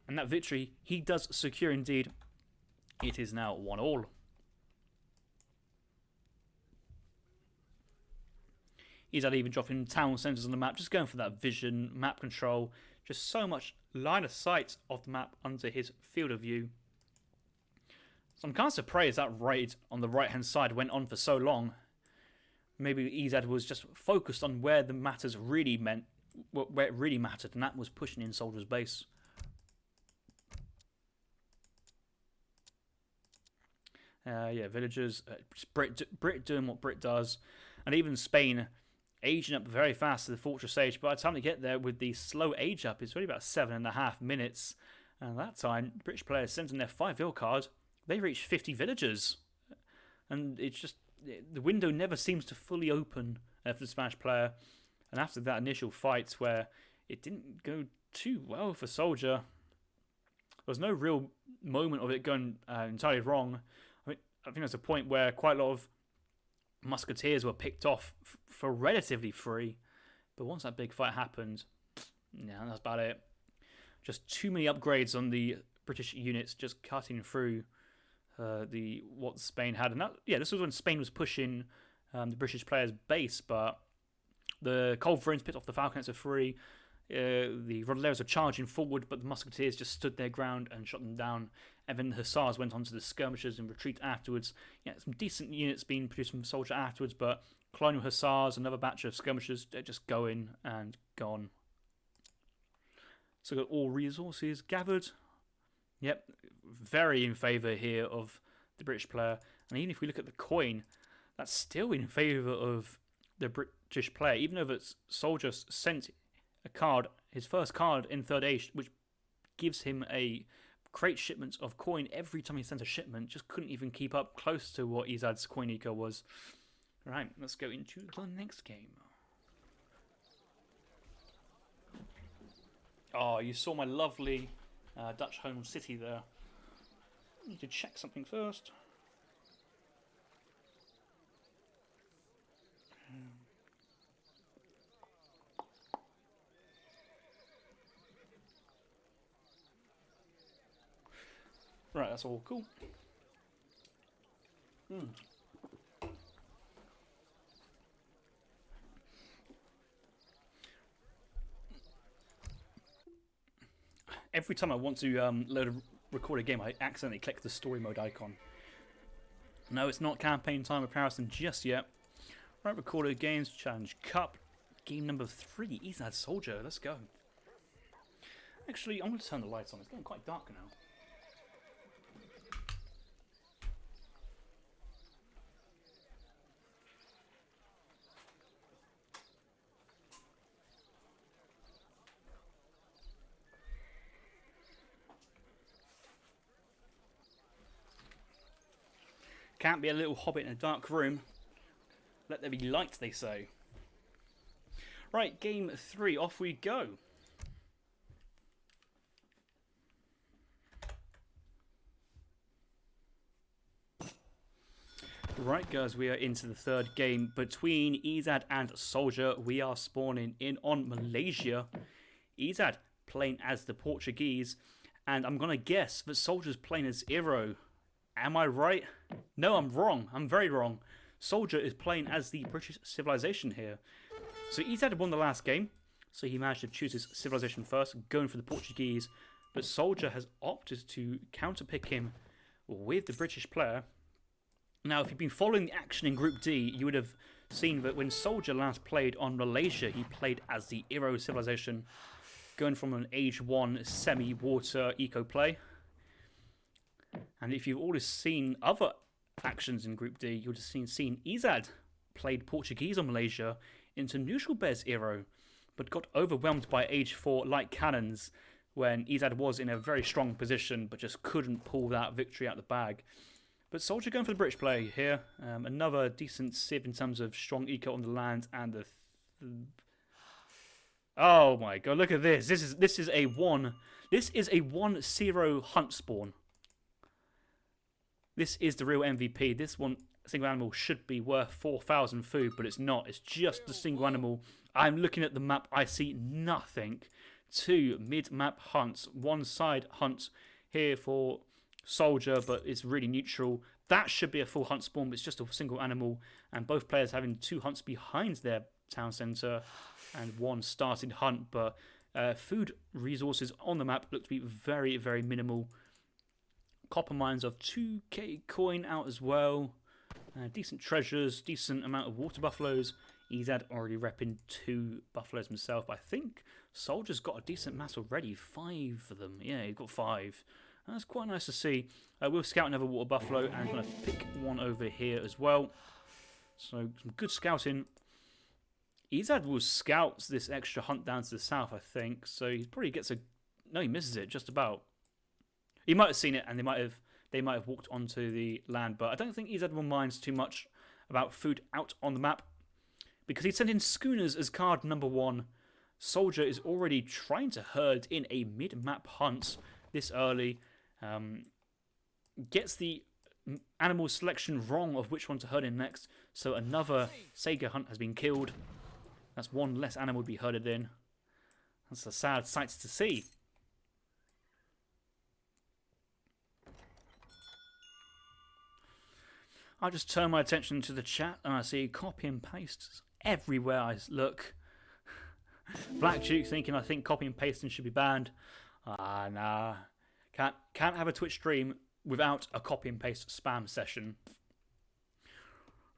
And that victory he does secure indeed. It is now 1-1. Ezad even dropping town centres on the map, just going for that vision, map control, just so much line of sight of the map under his field of view. So I'm kind of surprised that raid on the right hand side went on for so long. Maybe Ezad was just focused on where the matters really meant, where it really mattered, and that was pushing in Soldier's base. Yeah, villagers, Brit doing what Brit does, and even Spain aging up very fast to the Fortress Age. By the time they get there with the slow age up, it's really about 7.5 minutes. And at that time, the British players sent in their 5-0 card. They reached 50 villagers. And it's just, the window never seems to fully open for the Spanish player. And after that initial fight where it didn't go too well for Soldier, there was no real moment of it going entirely wrong. I think there's a point where quite a lot of musketeers were picked off for relatively free, but once that big fight happened, yeah, that's about it. Just too many upgrades on the British units, just cutting through what Spain had, and that, yeah, this was when Spain was pushing the British players' base, but the Culverins picked off the Falconets for free. The Rodoleros were charging forward, but the musketeers just stood their ground and shot them down. And then the Hussars went on to the skirmishers and retreat afterwards. Yeah, some decent units being produced from Soldier afterwards, but Colonial Hussars, another batch of skirmishers, they're just going and gone. So got all resources gathered. Yep, very in favour here of the British player. And even if we look at the coin, that's still in favour of the British player, even though the Soldier sent a card, his first card in third age, which gives him a crate shipment of coin every time he sent a shipment. Just couldn't even keep up close to what Ezad's coin eco was. Right, let's go into the next game. Oh, you saw my lovely Dutch home city there. I need to check something first. Right, that's all cool. Every time I want to record a game, I accidentally click the story mode icon. No, it's not campaign time comparison just yet. Right, recorded games, Challenge Cup, game number 3, Ezad Soldier. Let's go. Actually, I'm going to turn the lights on. It's getting quite dark now. Can't be a little hobbit in a dark room. Let there be light, they say. Right, game 3, off we go. Right, guys, we are into the third game between Ezad and Soldier. We are spawning in on Malaysia. Ezad playing as the Portuguese, and I'm going to guess that Soldier's playing as Iro. Am I right? No, I'm wrong. I'm very wrong. Soldier is playing as the British civilization here. So Ezad won the last game, so he managed to choose his civilization first, going for the Portuguese. But Soldier has opted to counterpick him with the British player. Now, if you've been following the action in Group D, you would have seen that when Soldier last played on Malaysia, he played as the Iro civilization, going from an Age 1 semi-water eco play. And if you've already seen other actions in Group D, you would have seen Ezad played Portuguese on Malaysia into neutral Bez Iro, but got overwhelmed by Age 4 light cannons when Ezad was in a very strong position, but just couldn't pull that victory out the bag. But Soldier going for the British play here. Another decent civ in terms of strong eco on the land and the... Oh my god, look at this. This is a 1-0 hunt spawn. This is the real MVP. This one single animal should be worth 4,000 food, but it's not. It's just a single animal. I'm looking at the map. I see nothing. 2 mid-map hunts. 1 side hunt here for soldier, but it's really neutral. That should be a full hunt spawn, but it's just a single animal. And both players having 2 hunts behind their town centre and 1 starting hunt. But food resources on the map look to be very, very minimal. Copper mines of 2k coin out as well. Decent treasures, decent amount of water buffaloes. Ezad already repping 2 buffaloes himself. But I think Soldier's got a decent mass already. 5 of them. Yeah, he's got 5. That's quite nice to see. We'll scout another water buffalo and going to pick one over here as well. So some good scouting. Ezad will scout this extra hunt down to the south, I think. So he probably gets a... No, he misses it just about. He might have seen it and they might have walked onto the land. But I don't think Ezad will mind too much about food out on the map. Because he sent in schooners as card number 1. Soldier is already trying to herd in a mid-map hunt this early. Gets the animal selection wrong of which one to herd in next. So another Sega hunt has been killed. That's 1 less animal to be herded in. That's a sad sight to see. I just turn my attention to the chat and I see copy and paste everywhere I look. Black Duke thinking I think copy and pasting should be banned. Nah. Can't have a Twitch stream without a copy and paste spam session.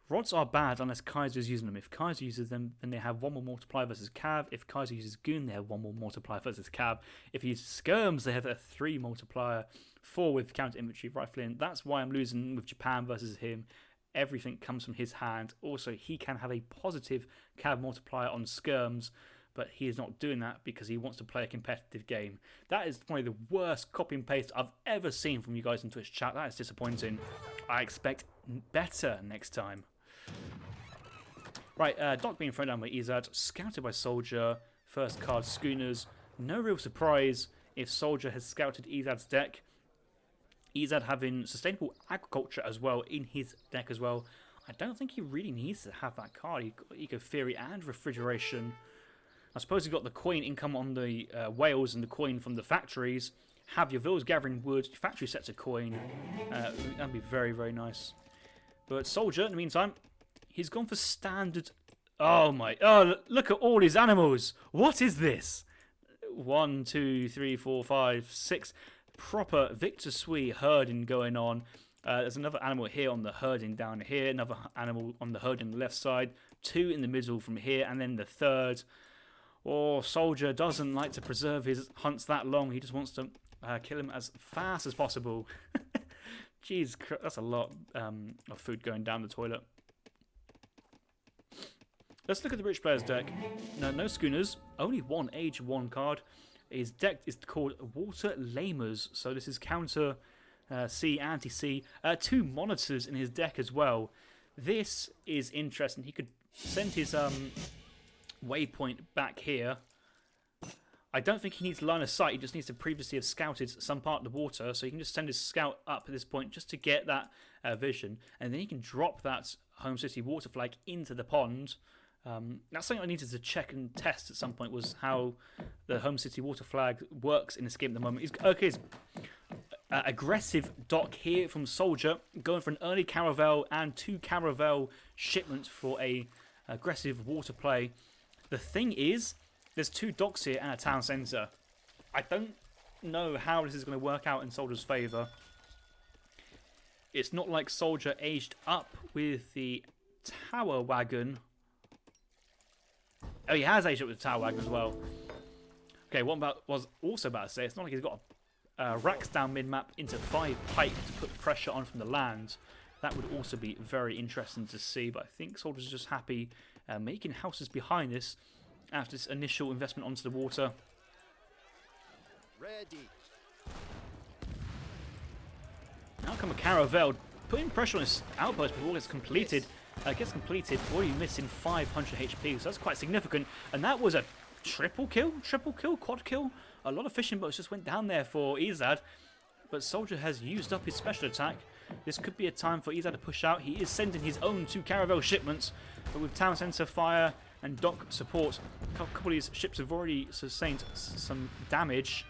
Rods are bad unless Kaiser's using them. If Kaiser uses them, then they have 1 more multiplier versus Cav. If Kaiser uses Goon, they have 1 more multiplier versus Cav. If he uses Skirms, they have a 3 multiplier, 4 with counter infantry rifling. That's why I'm losing with Japan versus him. Everything comes from his hand. Also, he can have a positive Cav multiplier on Skirms, but he is not doing that because he wants to play a competitive game. That is probably the worst copy and paste I've ever seen from you guys in Twitch chat. That is disappointing. I expect better next time. Right, Doc being thrown down by Ezad, scouted by Soldier, first card Schooners. No real surprise if Soldier has scouted Ezad's deck. Ezad having sustainable agriculture as well in his deck as well. I don't think he really needs to have that card. He's got Eco Theory and Refrigeration. I suppose you've got the coin income on the whales and the coin from the factories. Have your villas gathering wood, factory sets a coin. That'd be very, very nice. But Soldier, in the meantime, he's gone for standard. Oh my! Oh, look at all these animals. What is this? 1, 2, 3, 4, 5, 6. Proper Victor Sui herding going on. There's another animal here on the herding down here. Another animal on the herding on the left side. 2 in the middle from here, and then the third. Oh, Soldier doesn't like to preserve his hunts that long. He just wants to kill him as fast as possible. Jeez, that's a lot of food going down the toilet. Let's look at the rich player's deck. No schooners, only 1 age 1 card. His deck is called Water Lamers, so this is counter C, anti-C. 2 monitors in his deck as well. This is interesting. He could send his waypoint back here. I don't think he needs line of sight. He just needs to previously have scouted some part of the water, so he can just send his scout up at this point just to get that vision, and then he can drop that Home City water flag into the pond. That's something I needed to check and test at some point, was how the Home City water flag works in this game at the moment. It's aggressive dock here from Soldier, going for an early Caravel and 2 Caravel shipments for a aggressive water play. The thing is, there's 2 docks here and a town centre. I don't know how this is going to work out in Soldier's favour. It's not like Soldier aged up with the tower wagon. Oh, he has aged up with the tower wagon as well. Okay, what was also about to say, it's not like he's got racks down mid-map into 5 pipe to put pressure on from the land. That would also be very interesting to see, but I think Soldier's just happy making houses behind this after this initial investment onto the water. Ready. Now come a Caravel, putting pressure on his outpost before it gets completed. Already missing 500 HP, so that's quite significant. And that was a triple kill, quad kill. A lot of fishing boats just went down there for Ezad, but Soldier has used up his special attack. This could be a time for Ezad to push out. He is sending his own 2 caravel shipments, but with town centre fire and dock support, a couple of these ships have already sustained some damage.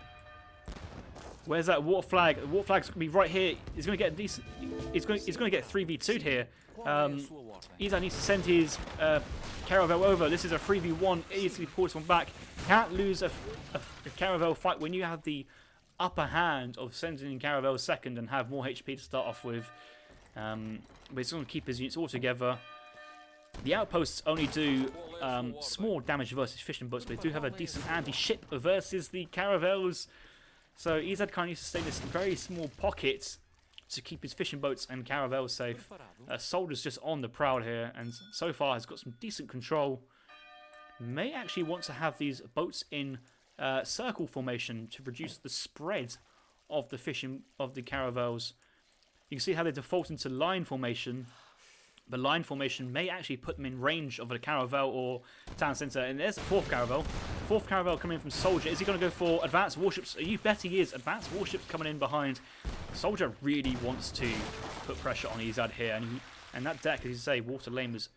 Where's that water flag? The water flag's going to be right here. He's going to get decent. He's going to get 3v2'd here. Ezad needs to send his caravel over. This is a 3v1. Easily pulls one back. Can't lose a caravel fight when you have the upper hand of sending in caravel second and have more HP to start off with. But he's going to keep his units all together. The outposts only do small damage versus fishing boats, but they do have a decent anti-ship versus the caravels. So Ezad kind of needs to stay in this very small pocket to keep his fishing boats and caravels safe. Soldier's just on the prowl here, and so far has got some decent control. May actually want to have these boats in circle formation to reduce the spread of the caravels. You can see how they default into line formation. The line formation may actually put them in range of a caravel or town centre. And there's the 4th caravel. 4th caravel coming in from Soldier. Is he going to go for advanced warships? You bet he is. Advanced warships coming in behind. Soldier really wants to put pressure on Ezad here. And that deck, as you say, Water Lane was,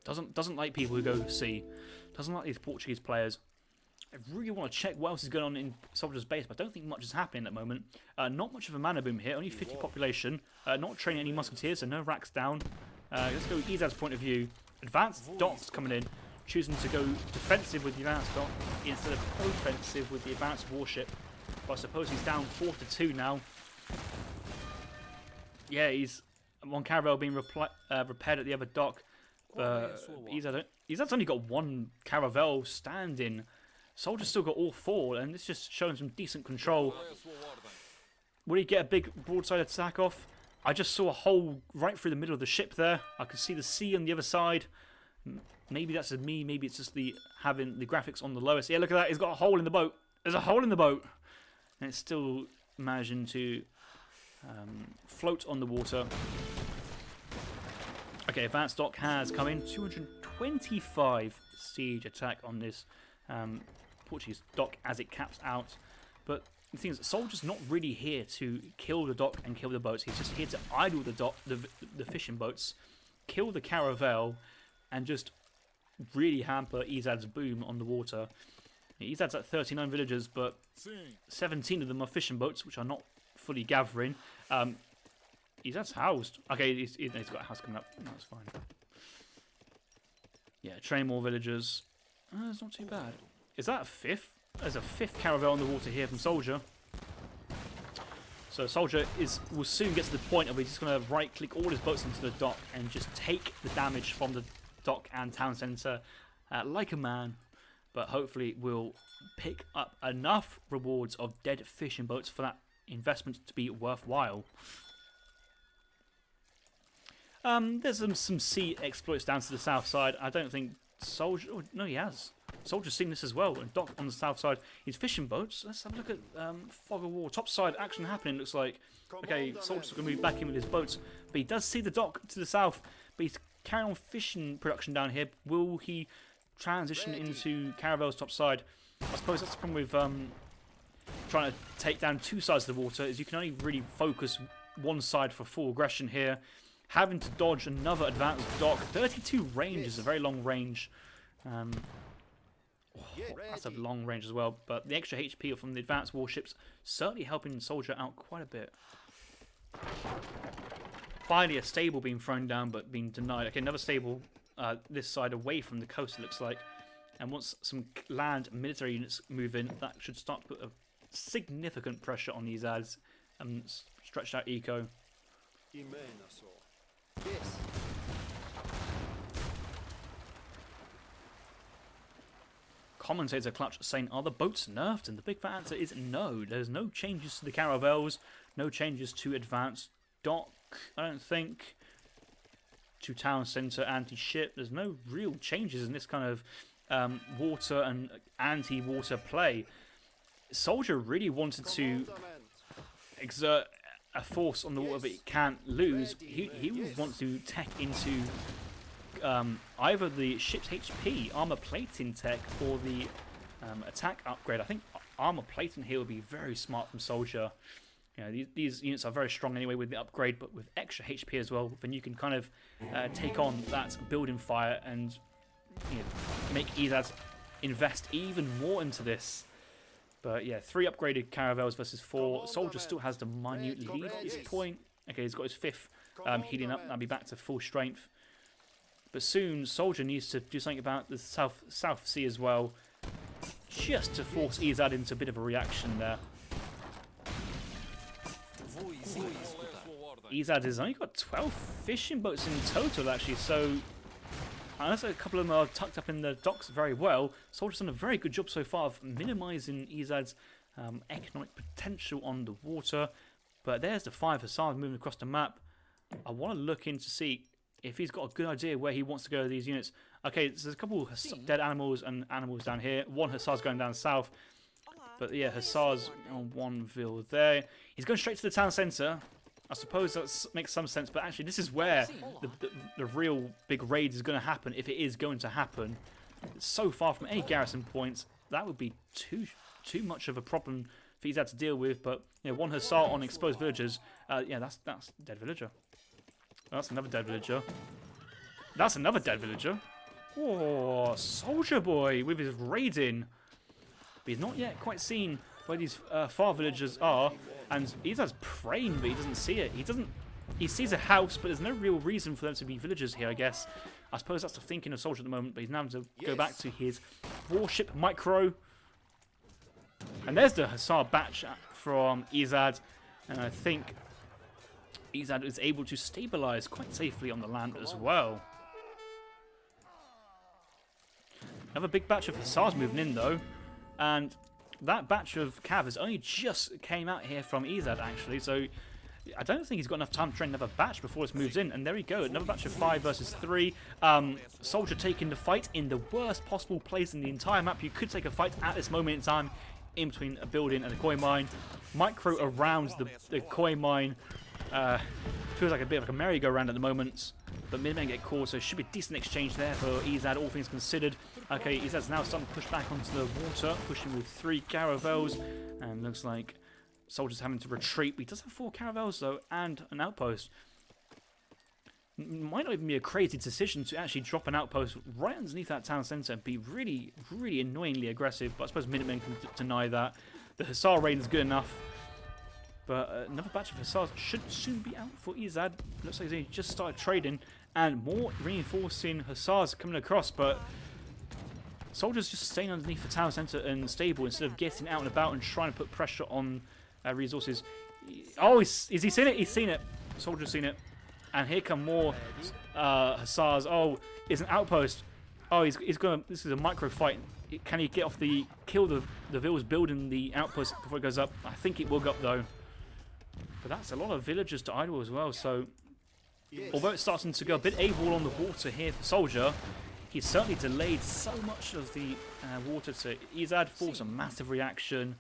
doesn't like people who go sea. Doesn't like these Portuguese players. I really want to check what else is going on in Soldier's base, but I don't think much is happening at the moment. Not much of a mana boom here, only 50 population. Not training any musketeers, so no racks down. Let's go with Ezad's point of view. Advanced docks coming in, choosing to go defensive with the advanced dock instead of offensive with the advanced warship. But I suppose he's down 4-2 now. Yeah, he's one caravel being repaired at the other dock. Ezad's only got 1 caravel standing. Soldier's still got all 4, and it's just showing some decent control. Will he get a big broadside attack off? I just saw a hole right through the middle of the ship there. I could see the sea on the other side. Maybe that's just me. Maybe it's just having the graphics on the lowest. Yeah, look at that. He's got a hole in the boat. There's a hole in the boat. And it's still managing to float on the water. Okay, advanced dock has come in. 225 siege attack on this Portuguese dock as it caps out. But the thing is, Soldier's not really here to kill the dock and kill the boats. He's just here to idle the dock, the fishing boats, kill the caravel, and just really hamper Ezad's boom on the water. Ezad's at 39 villagers, but 17 of them are fishing boats, which are not fully gathering. Ezad's housed. Okay, he's got a house coming up. That's fine. Yeah, train more villagers. It's not too bad. Is that a 5th? There's a 5th caravel on the water here from Soldier. So Soldier will soon get to the point of he's just going to right-click all his boats into the dock and just take the damage from the dock and town centre like a man. But hopefully we'll pick up enough rewards of dead fishing boats for that investment to be worthwhile. There's some sea exploits down to the south side. I don't think Soldier... Oh, no, he has. Soldier's seen this as well. And dock on the south side. He's fishing boats. Let's have a look at Fog of War. Top side action happening, looks like. Okay, Soldier's going to be back in with his boats. But he does see the dock to the south. But he's carrying on fishing production down here. Will he transition into Caravel's top side? I suppose that's the problem with trying to take down 2 sides of the water, is you can only really focus one side for full aggression here. Having to dodge another advanced dock. 32 range is a very long range. That's a long range as well. But the extra HP from the advanced warships certainly helping Soldier out quite a bit. Finally, a stable being thrown down but being denied. Okay, another stable this side away from the coast, it looks like. And once some land military units move in, that should start to put a significant pressure on these ads and stretched out eco. Yes. Commentator Clutch saying, are the boats nerfed? And the big fat answer is no. There's no changes to the caravels, no changes to advanced dock, I don't think, to town centre, anti-ship. There's no real changes in this kind of water and anti-water play. Soldier really wanted to exert a force on the water but he can't lose. He would want to tech into either the ship's HP, armor plating tech, or the attack upgrade. I think armor plating here would be very smart from Soldier. You know, these units are very strong anyway with the upgrade, but with extra HP as well, then you can kind of take on that building fire and make Ezad invest even more into this. But yeah, 3 upgraded caravels versus 4. Soldier still has the minute lead at this point. Okay, he's got his 5th healing up. That'll be back to full strength. But soon, Soldier needs to do something about the South Sea as well, just to force Ezad into a bit of a reaction there. Ezad has only got 12 fishing boats in total, actually, so unless a couple of them are tucked up in the docks very well, Soldier's done a very good job so far of minimising Ezad's economic potential on the water. But there's the 5 Hussars moving across the map. I want to look in to see if he's got a good idea where he wants to go with these units. Okay, so there's a couple of dead animals and animals down here. 1 Hussar's going down south. But yeah, Hussars on 1 Ville there. He's going straight to the town centre. I suppose that makes some sense, but actually this is where the real big raid is going to happen, if it is going to happen. It's so far from any garrison points. That would be too much of a problem for Ezad to deal with, but 1 Hussar on exposed villagers. Yeah, that's a dead villager. That's another dead villager. That's another dead villager. Oh, Soldier Boy with his raiding. But he's not yet quite seen where these far villagers are, and Ezad's praying, but he doesn't see it. He sees a house, but there's no real reason for them to be villagers here, I guess. I suppose that's the thinking of Soldier at the moment, but he's now to go back to his warship micro. And there's the Hussar batch from Ezad, and I think Ezad is able to stabilise quite safely on the land as well. Another big batch of Hussars moving in though, and that batch of Cav has only just came out here from Ezad actually, so I don't think he's got enough time to train another batch before this moves in. And there we go, another batch of 5 versus 3. Soldier taking the fight in the worst possible place in the entire map. You could take a fight at this moment in time in between a building and a coin mine. Micro around the coin mine. Feels like a bit like a merry-go-round at the moment. But Minutemen get caught, so it should be a decent exchange there for Ezad, all things considered. Okay, Ezad's now starting to push back onto the water, pushing with 3 caravels. And looks like Soldier's having to retreat. He does have 4 caravels though, and an outpost. Might not even be a crazy decision to actually drop an outpost right underneath that town centre and be really, really annoyingly aggressive. But I suppose Minutemen can deny that. The Hussar raid is good enough. But another batch of Hussars should soon be out for Ezad. Looks like they just started trading. And more reinforcing Hussars coming across. But Soldier's just staying underneath the town centre and stable instead of getting out and about and trying to put pressure on resources. Oh, is he seen it? He's seen it. Soldier's seen it. And here come more Hussars. Oh, it's an outpost. Oh, he's going to... This is a micro fight. Can he get off kill the villas building the outpost before it goes up? I think it will go up though. But that's a lot of villagers to idle as well. So, although it's starting to go a bit AWOL on the water here for Soldier, he's certainly delayed so much of the water to Ezad, force a massive reaction.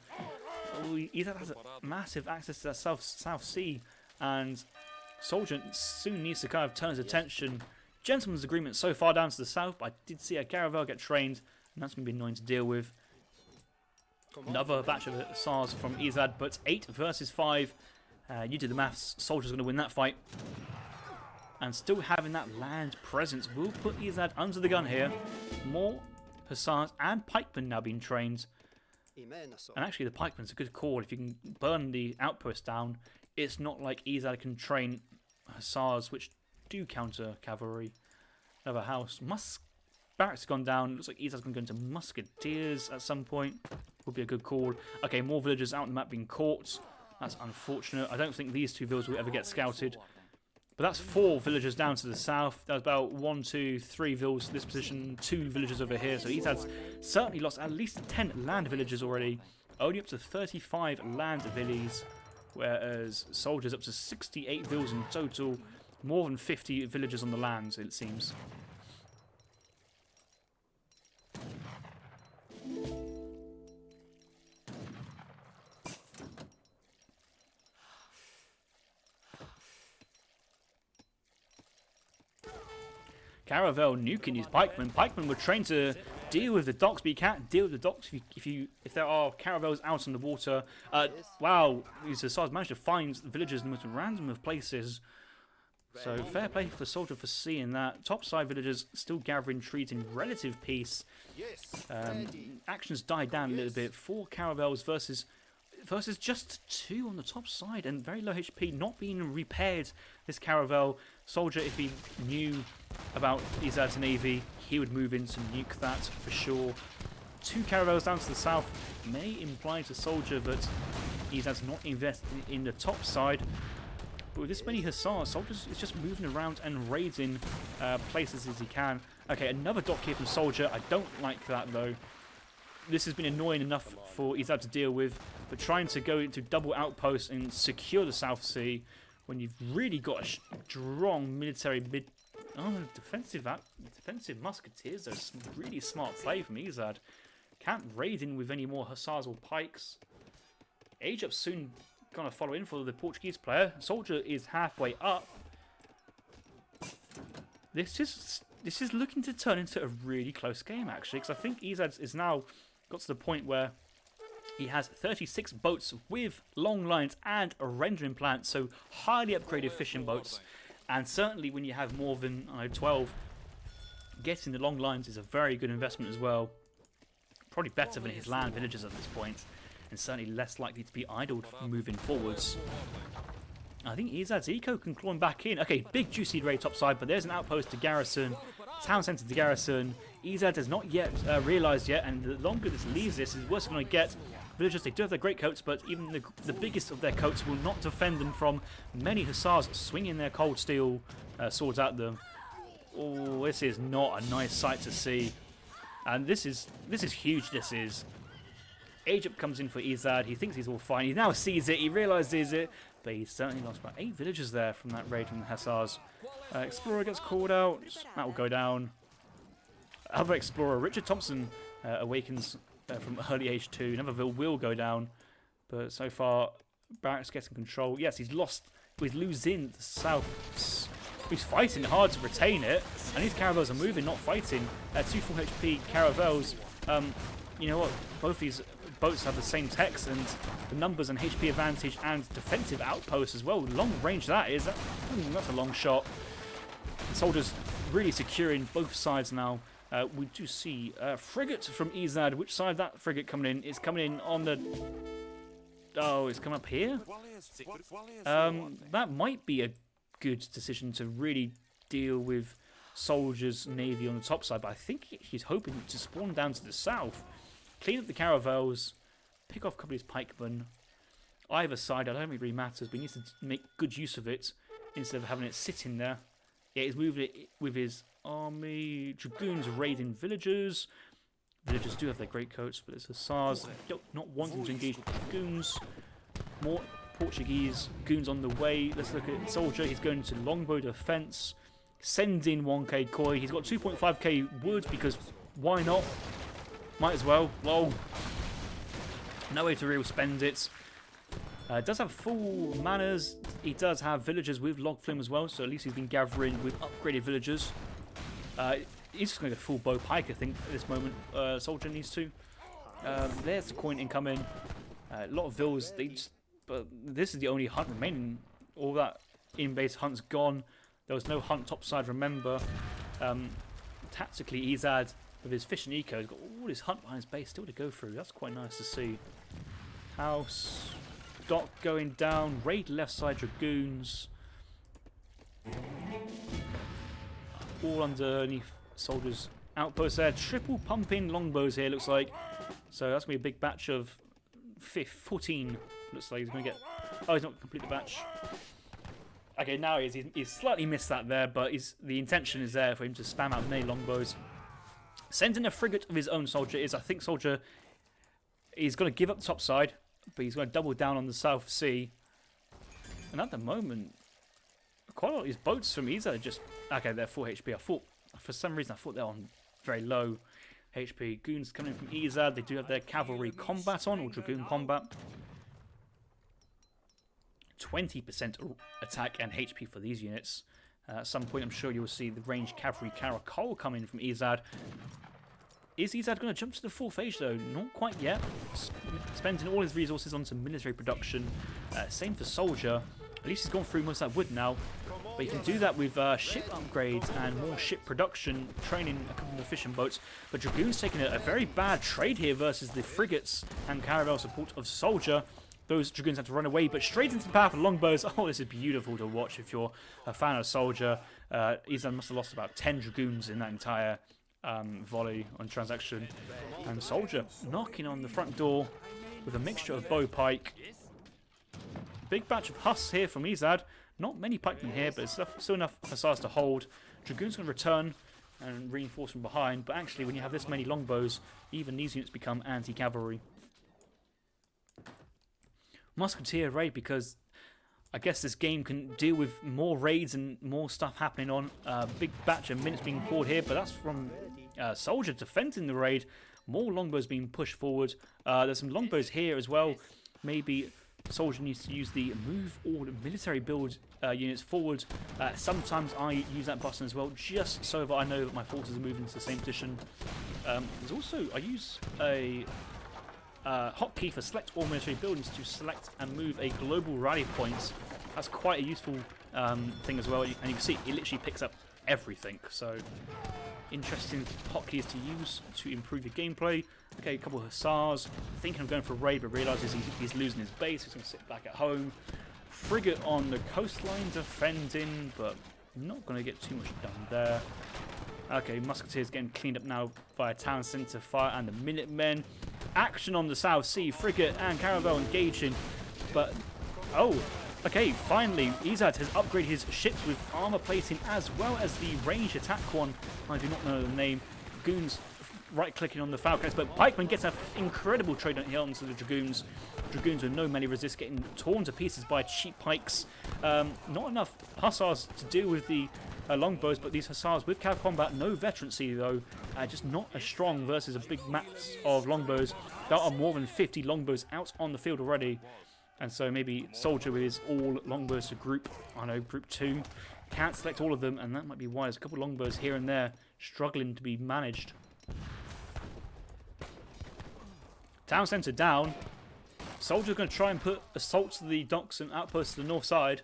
Oh, Ezad has massive access to that South Sea, and Soldier soon needs to kind of turn his attention. Gentleman's agreement so far down to the south, but I did see a caravel get trained, and that's going to be annoying to deal with. Another batch of SARS from Ezad, but 8 versus 5. You did the maths. Soldier's going to win that fight. And still having that land presence will put Ezad under the gun here. More Hussars and pikemen now being trained. And actually the pikemen's a good call. If you can burn the outpost down, it's not like Ezad can train Hussars, which do counter cavalry. Another house. Barracks gone down. Looks like Ezad's going to go into musketeers at some point. Would be a good call. Okay, more villagers out on the map being caught. That's unfortunate. I don't think these 2 villas will ever get scouted. But that's 4 villagers down to the south. That's about 1, 2, 3 villas to this position. 2 villagers over here. So Ezad's certainly lost at least 10 land villagers already. Only up to 35 land villas. Whereas Soldiers up to 68 villas in total. More than 50 villagers on the land, it seems. Caravel nuking his pikemen. Pikemen were trained to deal with the docks, but you can't deal with the docks if there are caravels out on the water. Wow, these Hussars managed to find villagers in the most random of places. So fair play for Soldier for seeing that. Topside villagers still gathering trees in relative peace. Actions died down a little bit. 4 caravels versus just 2 on the top side, and very low HP, not being repaired. This caravel Soldier, if he knew about Ezad's navy, he would move in to nuke that for sure. 2 caravels down to the south may imply to Soldier that Ezad's not invested in the top side. But with this many Hussars, Soldier is just moving around and raiding places as he can. Okay, another dock here from Soldier. I don't like that though. This has been annoying enough for Ezad to deal with, but trying to go into double outposts and secure the South Sea when you've really got a strong military defensive musketeers. That's really smart play from Ezad. Can't raid in with any more Hussars or pikes. Age up soon gonna follow in for the Portuguese player. Soldier is halfway up. This is looking to turn into a really close game actually, because I think Ezad is now got to the point where he has 36 boats with long lines and a rendering plant, so highly upgraded fishing boats. And certainly when you have more than 12, getting the long lines is a very good investment as well. Probably better than his land villages at this point, and certainly less likely to be idled moving forwards. I think Ezad's eco can climb back in. Okay, big juicy raid topside, but there's an outpost to garrison, town centre to garrison. Ezad has not yet realised yet, and the longer this leaves this, is worse going to get. Villagers, they do have their great coats, but even the biggest of their coats will not defend them from many Hussars swinging their cold steel swords at them. Oh, this is not a nice sight to see. And this is huge, this is. Egypt comes in for Ezad. He thinks he's all fine. He now sees it. He realises it. But he's certainly lost about 8 villagers there from that raid from the Hussars. Explorer gets called out. That will go down. Other Explorer, Richard Thompson, awakens from early age 2. Another will go down. But so far, Barracks getting control. Yes, he's lost. He's losing the south. He's fighting hard to retain it. And these caravels are moving, not fighting. 2 full HP caravels. You know what? Both these boats have the same text and the numbers and HP advantage and defensive outposts as well. Long range that is. That's a long shot. The soldiers really securing both sides now. We do see a frigate from Ezad. Which side that frigate coming in? It's coming in on the... Oh, it's coming up here? That might be a good decision to really deal with Soldier's navy on the top side, but I think he's hoping to spawn down to the south, clean up the caravels, pick off a couple of his pikemen. Either side, I don't think it really matters, but he needs to make good use of it instead of having it sitting there. Yeah, he's moving it with his army. Dragoons raiding villagers. Villagers do have their great coats, but it's Hussars not wanting to engage Dragoons. More Portuguese goons on the way. Let's look at Soldier. He's going to longbow defense. Send in 1k koi. He's got 2.5k wood because why not? Might as well. Lol. No way to really spend it. Does have full manners. He does have villagers with log flim as well, so at least he's been gathering with upgraded villagers. He's just going to go full bow pike, I think, at this moment. Soldier needs to. There's the coin incoming. A lot of vills, but this is the only hunt remaining. All that in-base hunt's gone. There was no hunt topside, remember. Tactically, Ezad, with his fish and eco, has got all his hunt behind his base still to go through. That's quite nice to see. House, dock going down, raid left side dragoons. All underneath Soldiers' outposts there. Triple pumping longbows here, looks like. So that's going to be a big batch of 14. Looks like he's going to get... Oh, he's not complete the batch. Okay, now he's slightly missed that there, but the intention is there for him to spam out many longbows. Sending a frigate of his own Soldier is, I think Soldier is going to give up the top side, but he's going to double down on the South Sea. And at the moment, quite a lot of his boats from Ezad are just... Okay, they're 4 HP. For some reason, I thought they're on very low HP. Goons coming from Ezad. They do have their cavalry combat on, or dragoon combat. 20% attack and HP for these units. At some point, I'm sure you'll see the ranged cavalry Caracol coming from Ezad. Is Ezad going to jump to the fourth age though? Not quite yet. Spending all his resources on some military production. Same for Soldier. At least he's gone through most of that wood now. But you can do that with ship upgrades and more ship production, training a couple of the fishing boats. But Dragoon's taking a very bad trade here versus the frigates and caravel support of Soldier. Those Dragoons have to run away, but straight into the path of longbows. Oh, this is beautiful to watch if you're a fan of Soldier. Ezad must have lost about 10 Dragoons in that entire volley on transaction. And Soldier knocking on the front door with a mixture of bow pike. Big batch of Huss here from Ezad. Not many pikemen here, but it's still enough hussars to hold. Dragoon's going to return and reinforce from behind, but actually when you have this many longbows, even these units become anti-cavalry. Musketeer raid, because I guess this game can deal with more raids and more stuff happening on. Big batch of minutes being poured here, but that's from Soldier defending the raid. More longbows being pushed forward. There's some longbows here as well. Maybe Soldier needs to use the move or military build units forward. Sometimes I use that button as well, just so that I know that my forces are moving to the same position. There's also, I use a hotkey for select all military buildings to select and move a global rally point. That's quite a useful thing as well, and you can see it literally picks up everything. So interesting hotkeys to use to improve your gameplay. Okay, a couple of hussars thinking of going for a raid, but realizes he's losing his base. He's going to sit back at home. Frigate on the coastline defending, but not going to get too much done there. Okay, Musketeers getting cleaned up now by a town centre fire and the Minutemen. Action on the South Sea, frigate and caravel engaging, but oh, okay, finally Ezad has upgraded his ships with armour plating as well as the ranged attack one. I do not know the name. Goons right-clicking on the Falcons, but Pikeman gets an incredible trade here onto the Dragoons. Dragoons with no melee resist getting torn to pieces by cheap pikes. Not enough hussars to deal with the longbows, but these hussars with cav combat, no veterancy though, just not as strong versus a big mass of longbows. There are more than 50 longbows out on the field already, and so maybe Soldier with his all longbows to group, I know, group 2, can't select all of them, and that might be why there's a couple of longbows here and there struggling to be managed. Town centre down. Soldier's going to try and put assault to the docks and outposts to the north side.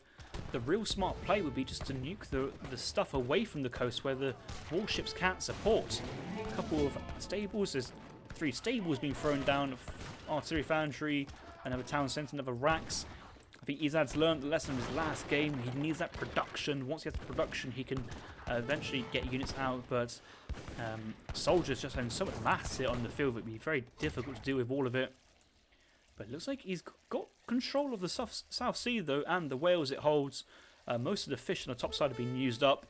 The real smart play would be just to nuke the stuff away from the coast where the warships can't support. A couple of stables. There's 3 stables being thrown down. Artillery foundry, another town centre, another racks. I think Ezad's learned the lesson of his last game. He needs that production. Once he has the production, he can eventually get units out. But Soldier's just having so much mass here on the field, it would be very difficult to deal with all of it. But it looks like he's got control of the South Sea, though, and the whales it holds. Most of the fish on the top side have been used up.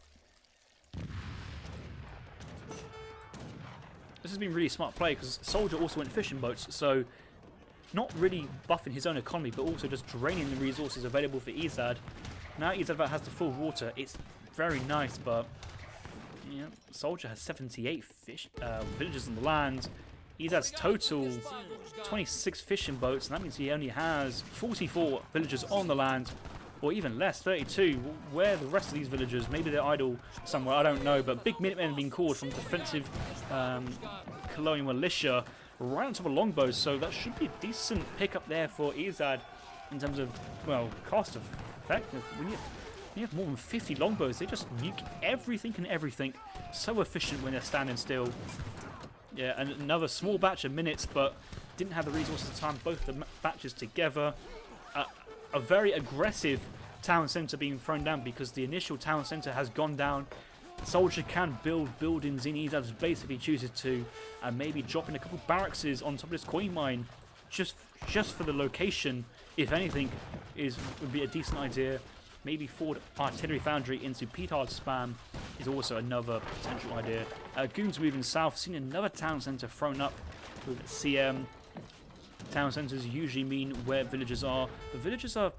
This has been really smart play, because Soldier also went fishing boats, so not really buffing his own economy, but also just draining the resources available for Ezad. Now Ezad has the full water. It's very nice, but yeah, Soldier has 78 villages on the land. Ezad's total 26 fishing boats, and that means he only has 44 villagers on the land, or even less, 32. Where are the rest of these villagers? Maybe they're idle somewhere, I don't know. But big Minutemen have been called from defensive colonial militia right on top of longbows, so that should be a decent pickup there for Ezad in terms of, well, cost effective. When you have more than 50 longbows, they just nuke everything and everything. So efficient when they're standing still. Yeah, and another small batch of minutes, but didn't have the resources to time both the batches together. A very aggressive town centre being thrown down because the initial town centre has gone down. Soldier can build buildings in Ezad's base if he chooses to, and maybe dropping a couple barracks on top of this coin mine just for the location, if anything, would be a decent idea. Maybe forward artillery foundry into petard spam is also another potential idea. Goons moving south, seen another town centre thrown up with CM. Town centres usually mean where villagers are. The villagers are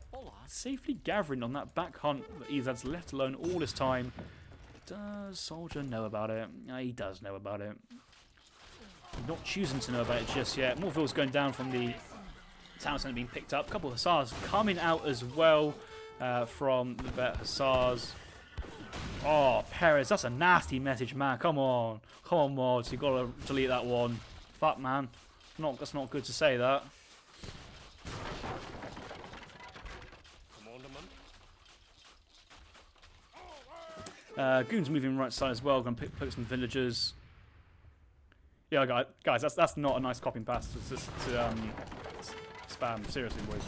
safely gathering on that back hunt that Ezad's left alone all this time. Does Soldier know about it? He does know about it. Not choosing to know about it just yet. More vills going down from the town centre being picked up. A couple of hussars coming out as well from the vet hussars. Oh, Perez, that's a nasty message, man. Come on. Come on, mods. You gotta delete that one. Fuck, man. That's not good to say that. Goon's moving right side as well. Gonna pick some villagers. Yeah, guys, that's not a nice copy and pass to spam. Seriously, boys.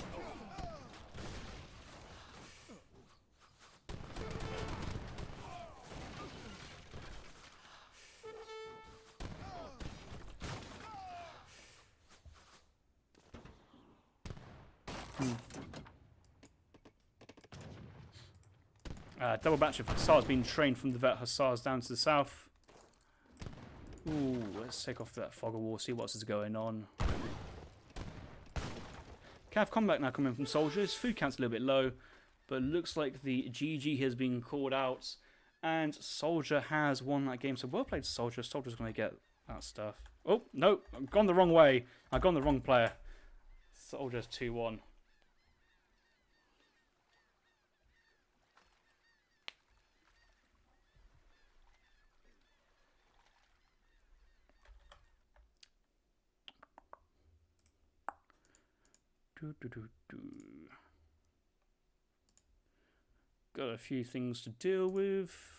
Double batch of Hussars being trained from the vet Hussars down to the south. Ooh, let's take off that fog of war, see what else is going on. Cav combat now coming from soldiers. Food count's a little bit low, but it looks like the GG has been called out. And Soldier has won that game. So well played, Soldier. Soldier's going to get that stuff. Oh, no, I've gone the wrong way. I've gone the wrong player. Soldier's 2-1. Got a few things to deal with.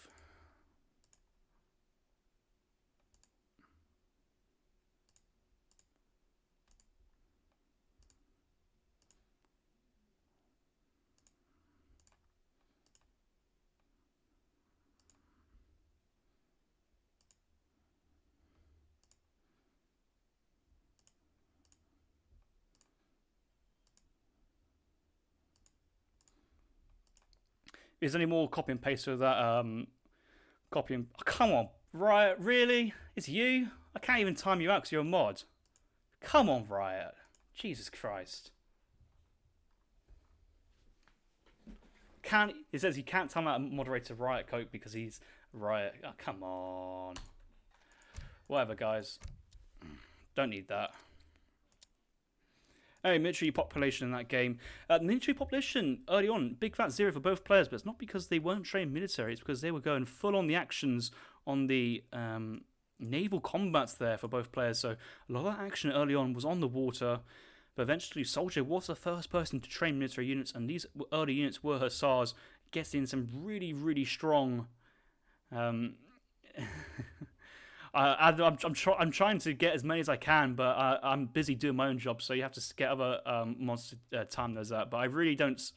Is there any more copy and paste of that? Copy and... Oh, come on, Riot, really? It's you? I can't even time you out because you're a mod. Come on, Riot. Jesus Christ. It says you can't time out a moderator Riot Coke because he's Riot. Oh, come on. Whatever, guys. Don't need that. Hey, military population in that game. Military population early on, big fat 0 for both players, but it's not because they weren't trained military, it's because they were going full on the actions on the naval combats there for both players. So a lot of that action early on was on the water, but eventually Soldier was the first person to train military units, and these early units were Hussars, getting some really, really strong... I'm trying to get as many as I can, but I'm busy doing my own job, so you have to get other mods to time those up. But I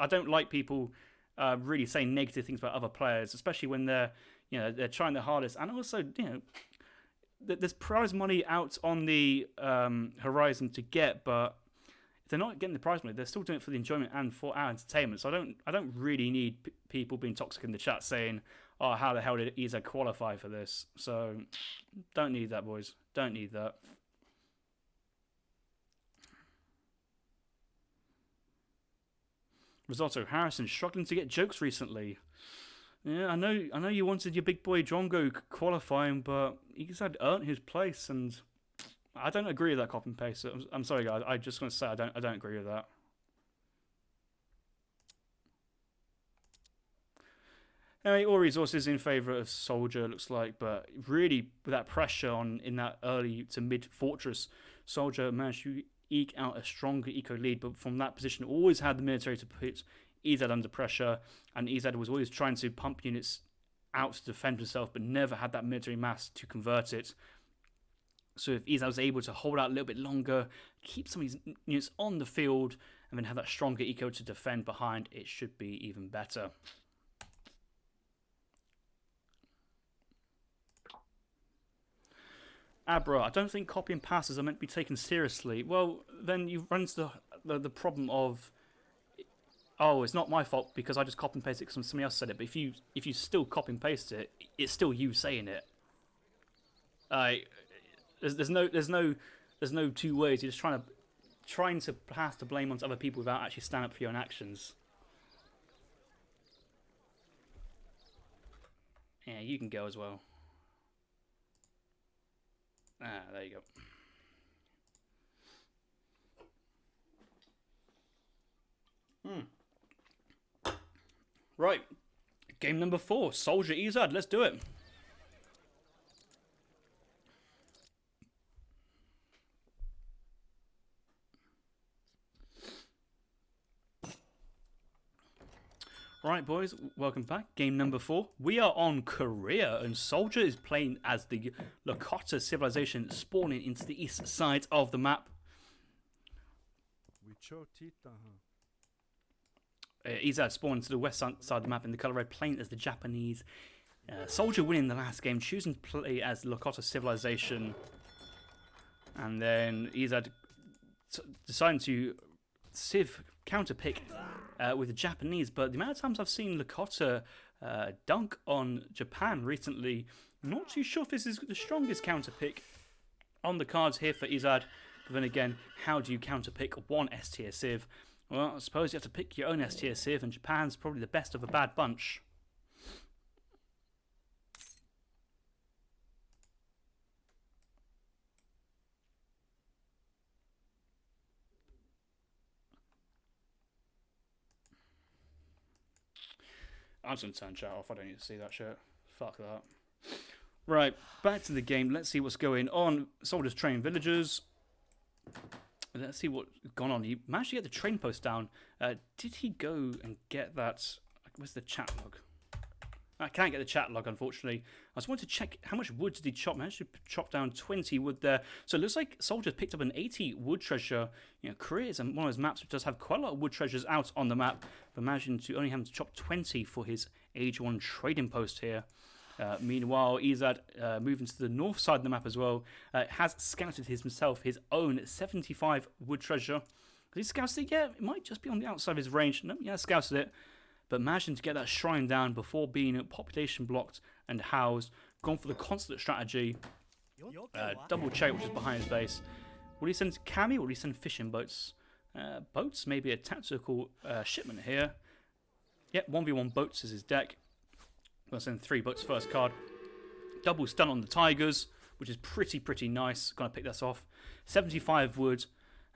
don't like people really saying negative things about other players, especially when they're trying their hardest. And also, there's prize money out on the horizon to get, but if they're not getting the prize money, they're still doing it for the enjoyment and for our entertainment. So I don't really need people being toxic in the chat saying, oh, how the hell did Ezad qualify for this? So, don't need that, boys. Don't need that. Risotto, Harrison, struggling to get jokes recently. Yeah, I know you wanted your big boy Drongo qualifying, but Ezad earned his place, and I don't agree with that copy and paste. I'm sorry, guys. I just want to say I don't agree with that. Anyway, all resources in favour of Soldier, looks like, but really with that pressure in that early to mid fortress, Soldier managed to eke out a stronger eco lead, but from that position always had the military to put Ezad under pressure, and Ezad was always trying to pump units out to defend himself, but never had that military mass to convert it. So if Ezad was able to hold out a little bit longer, keep some of his units on the field, and then have that stronger eco to defend behind, it should be even better. Abra, I don't think copy and passes are meant to be taken seriously. Well, then you run into the problem of, oh, it's not my fault because I just copy and paste it because somebody else said it. But if you still copy and paste it, it's still you saying it. There's no two ways. You're just trying to pass the blame onto other people without actually standing up for your own actions. Yeah, you can go as well. Ah, there you go. Right. Game number 4, Soldier Ezad. Let's do it. Right, boys, welcome back. Game number 4. We are on Korea, and Soldier is playing as the Lakota civilization spawning into the east side of the map. Ezad spawned to the west side of the map in the color red, playing as the Japanese. Soldier winning the last game, choosing to play as the Lakota civilization. And then Ezad deciding to Civ counterpick with the Japanese, but the amount of times I've seen Lakota dunk on Japan recently, I'm not too sure if this is the strongest counterpick on the cards here for Ezad. But then again, how do you counterpick one S tier Civ? Well, I suppose you have to pick your own S tier Civ, and Japan's probably the best of a bad bunch. I'm just going to turn chat off. I don't need to see that shit. Fuck that. Right, back to the game. Let's see what's going on. Soldiers train villagers. Let's see what's gone on. He managed to get the train post down. Did he go and get that? Where's the chat log? I can't get the chat log, unfortunately. I just wanted to check how much wood did he chop. Managed to chop down 20 wood there. So it looks like Soldiers picked up an 80 wood treasure. You know, Korea is one of those maps which does have quite a lot of wood treasures out on the map. But imagine to only having to chop 20 for his Age 1 trading post here. Meanwhile, Ezad, moving to the north side of the map as well, has scouted himself his own 75 wood treasure. Has he scouted it? Yeah, it might just be on the outside of his range. No, yeah, scouted it. But managing to get that shrine down before being population blocked and housed. Gone for the consulate strategy. Double check, which is behind his base. Will he send Kami or will he send fishing boats? Boats, maybe a tactical shipment here. Yep, 1v1 boats is his deck. I'm going to send 3 boats first card. Double stun on the Tigers, which is pretty nice. Going to pick this off. 75 wood.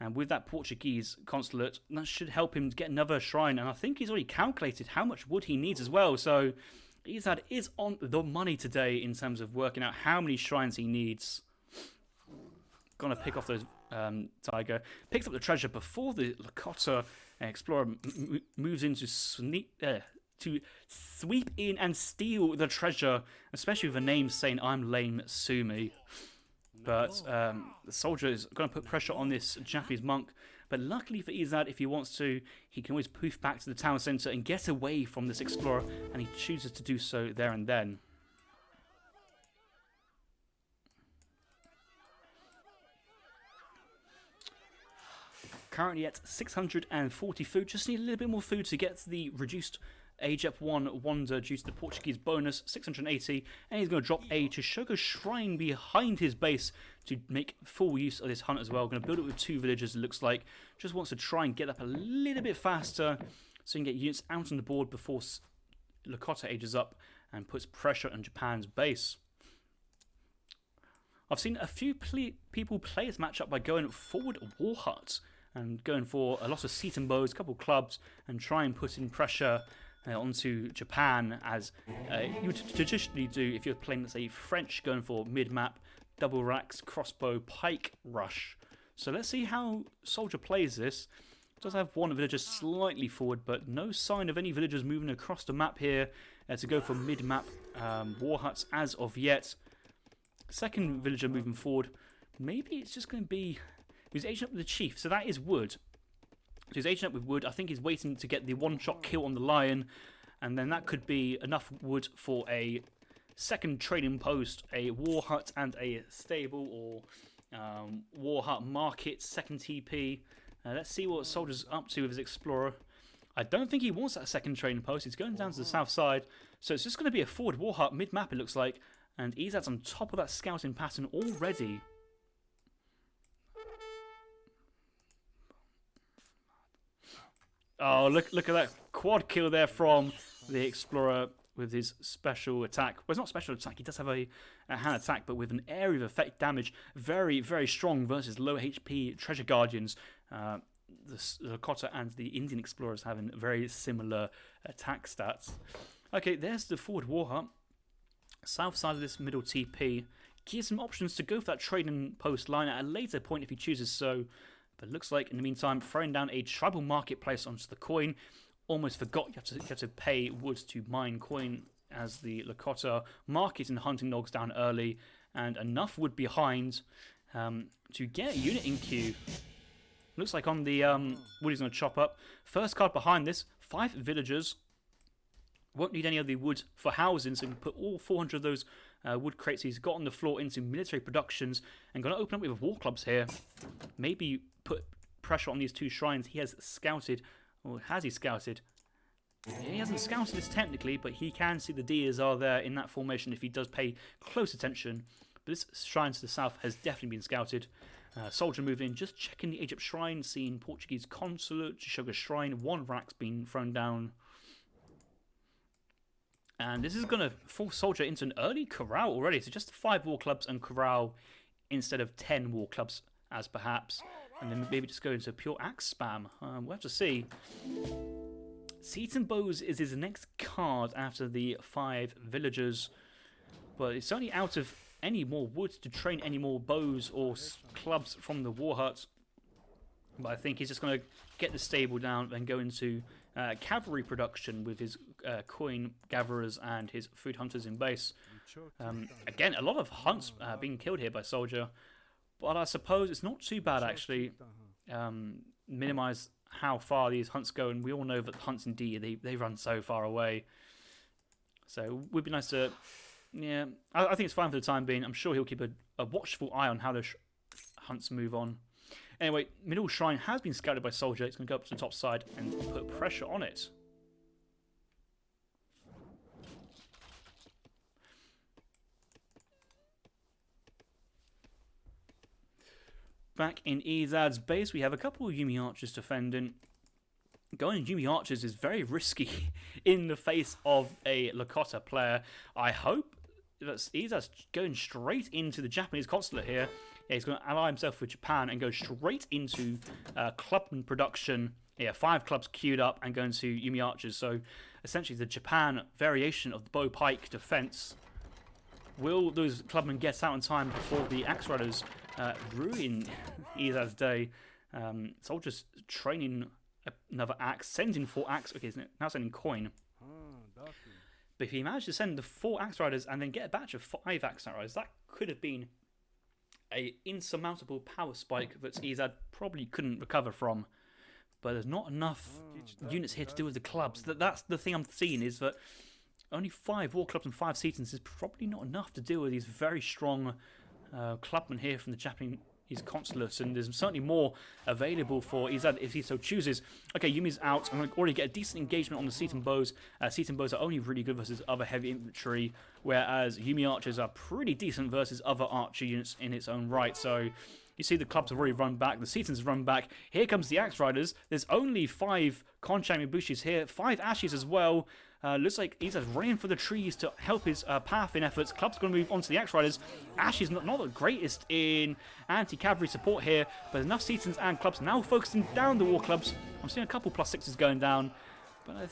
And with that Portuguese consulate, that should help him get another shrine. And I think he's already calculated how much wood he needs as well. So Ezad is on the money today in terms of working out how many shrines he needs. Gonna pick off those Tiger. Picks up the treasure before the Lakota Explorer moves in to sweep in and steal the treasure. Especially with a name saying, "I'm lame, sue me." But the Soldier is going to put pressure on this Japanese monk. But luckily for Ezad, if he wants to, he can always poof back to the town centre and get away from this explorer. And he chooses to do so there and then. Currently at 640 food. Just need a little bit more food to get the reduced Age up 1 Wonder due to the Portuguese bonus, 680, and he's going to drop a Toshogo Shrine behind his base to make full use of this hunt as well. Going to build it with 2 villagers, it looks like. Just wants to try and get up a little bit faster so he can get units out on the board before Lakota ages up and puts pressure on Japan's base. I've seen a few people play this matchup by going forward War Hut and going for a lot of Seaton bows, a couple clubs, and try and put in pressure onto Japan, as you would traditionally do if you're playing, let's say, French, going for mid-map, double racks, crossbow, pike rush. So let's see how Soldier plays this. Does have one villager slightly forward, but no sign of any villagers moving across the map here to go for mid-map war huts as of yet. Second villager moving forward. Maybe it's just going to be... He's aging up with the chief, so that is wood. So he's aging up with wood. I think he's waiting to get the one-shot kill on the lion. And then that could be enough wood for a second trading post, a war hut and a stable, or war hut market, second TP. Let's see what Soldier's up to with his explorer. I don't think he wants that second trading post. He's going down to the south side. So it's just going to be a forward war hut mid-map, it looks like. And Ezad's on top of that scouting pattern already. Oh, look at that quad kill there from the Explorer with his special attack. Well, it's not special attack. He does have a hand attack, but with an area of effect damage. Very, very strong versus low HP Treasure Guardians. The Lakota and the Indian Explorers having very similar attack stats. Okay, there's the forward war hut. South side of this middle TP. Gives him options to go for that trading post line at a later point if he chooses so. But it looks like, in the meantime, throwing down a tribal marketplace onto the coin. Almost forgot you have to pay wood to mine coin as the Lakota market and hunting logs down early. And enough wood behind to get a unit in queue. Looks like on the wood he's going to chop up. First card behind this, 5 villagers. Won't need any of the wood for housing, so he can put all 400 of those wood crates he's got on the floor into military productions. And going to open up with war clubs here. Maybe put pressure on these 2 shrines he has scouted. Or has he scouted? He hasn't scouted this technically, but he can see the deers are there in that formation if he does pay close attention. But this shrine to the south has definitely been scouted. Soldier moving in, just checking the Egypt shrine, seeing Portuguese consulate, Sugar shrine, 1 rack's been thrown down. And this is going to force Soldier into an early corral already. So just 5 war clubs and corral instead of 10 war clubs as perhaps. And then maybe just go into pure axe spam. We'll have to see. Seats and Bows is his next card after the 5 villagers. But it's only out of any more wood to train any more bows or clubs from the war hut. But I think he's just going to get the stable down and go into cavalry production with his coin gatherers and his food hunters in base. Again, a lot of hunts being killed here by Soldier, but I suppose it's not too bad actually. Minimize how far these hunts go, and we all know that the hunts in D they run so far away. So it would be nice to, yeah, I think it's fine for the time being. I'm sure he'll keep a watchful eye on how the hunts move on. Anyway, middle shrine has been scouted by Soldier. It's going to go up to the top side and put pressure on it. Back in Ezad's base, we have a couple of Yumi archers defending. Going Yumi archers is very risky in the face of a Lakota player. I hope that Ezad's going straight into the Japanese consulate here. Yeah, he's going to ally himself with Japan and go straight into clubman production. Yeah, 5 clubs queued up and going to Yumi archers. So essentially the Japan variation of the bow pike defense. Will those clubmen get out in time before the axe riders ruin Ezad's day? Soldiers training another axe, sending 4 axe. Okay, now sending coin. But if he managed to send the 4 axe riders and then get a batch of 5 axe riders, that could have been an insurmountable power spike that Ezad probably couldn't recover from. But there's not enough units here to deal with the clubs. That's the thing I'm seeing, is that only 5 war clubs and 5 Setons is probably not enough to deal with these very strong clubmen here from the Japanese consulate, and there's certainly more available for Ezad if he so chooses. Okay, Yumi's out. I'm going to already get a decent engagement on the Seton bows. Seton bows are only really good versus other heavy infantry, whereas Yumi archers are pretty decent versus other archer units in its own right. So you see the clubs have already run back, the Setons run back. Here comes the axe riders. There's only 5 Konchan Mibushis here, 5 Ashes as well. Looks like Ezad's running for the trees to help his pathing efforts. Club's going to move on to the Axe Riders. Ash is not the greatest in anti-cavalry support here, but enough Setons and Clubs now focusing down the War Clubs. I'm seeing a couple +6s going down, but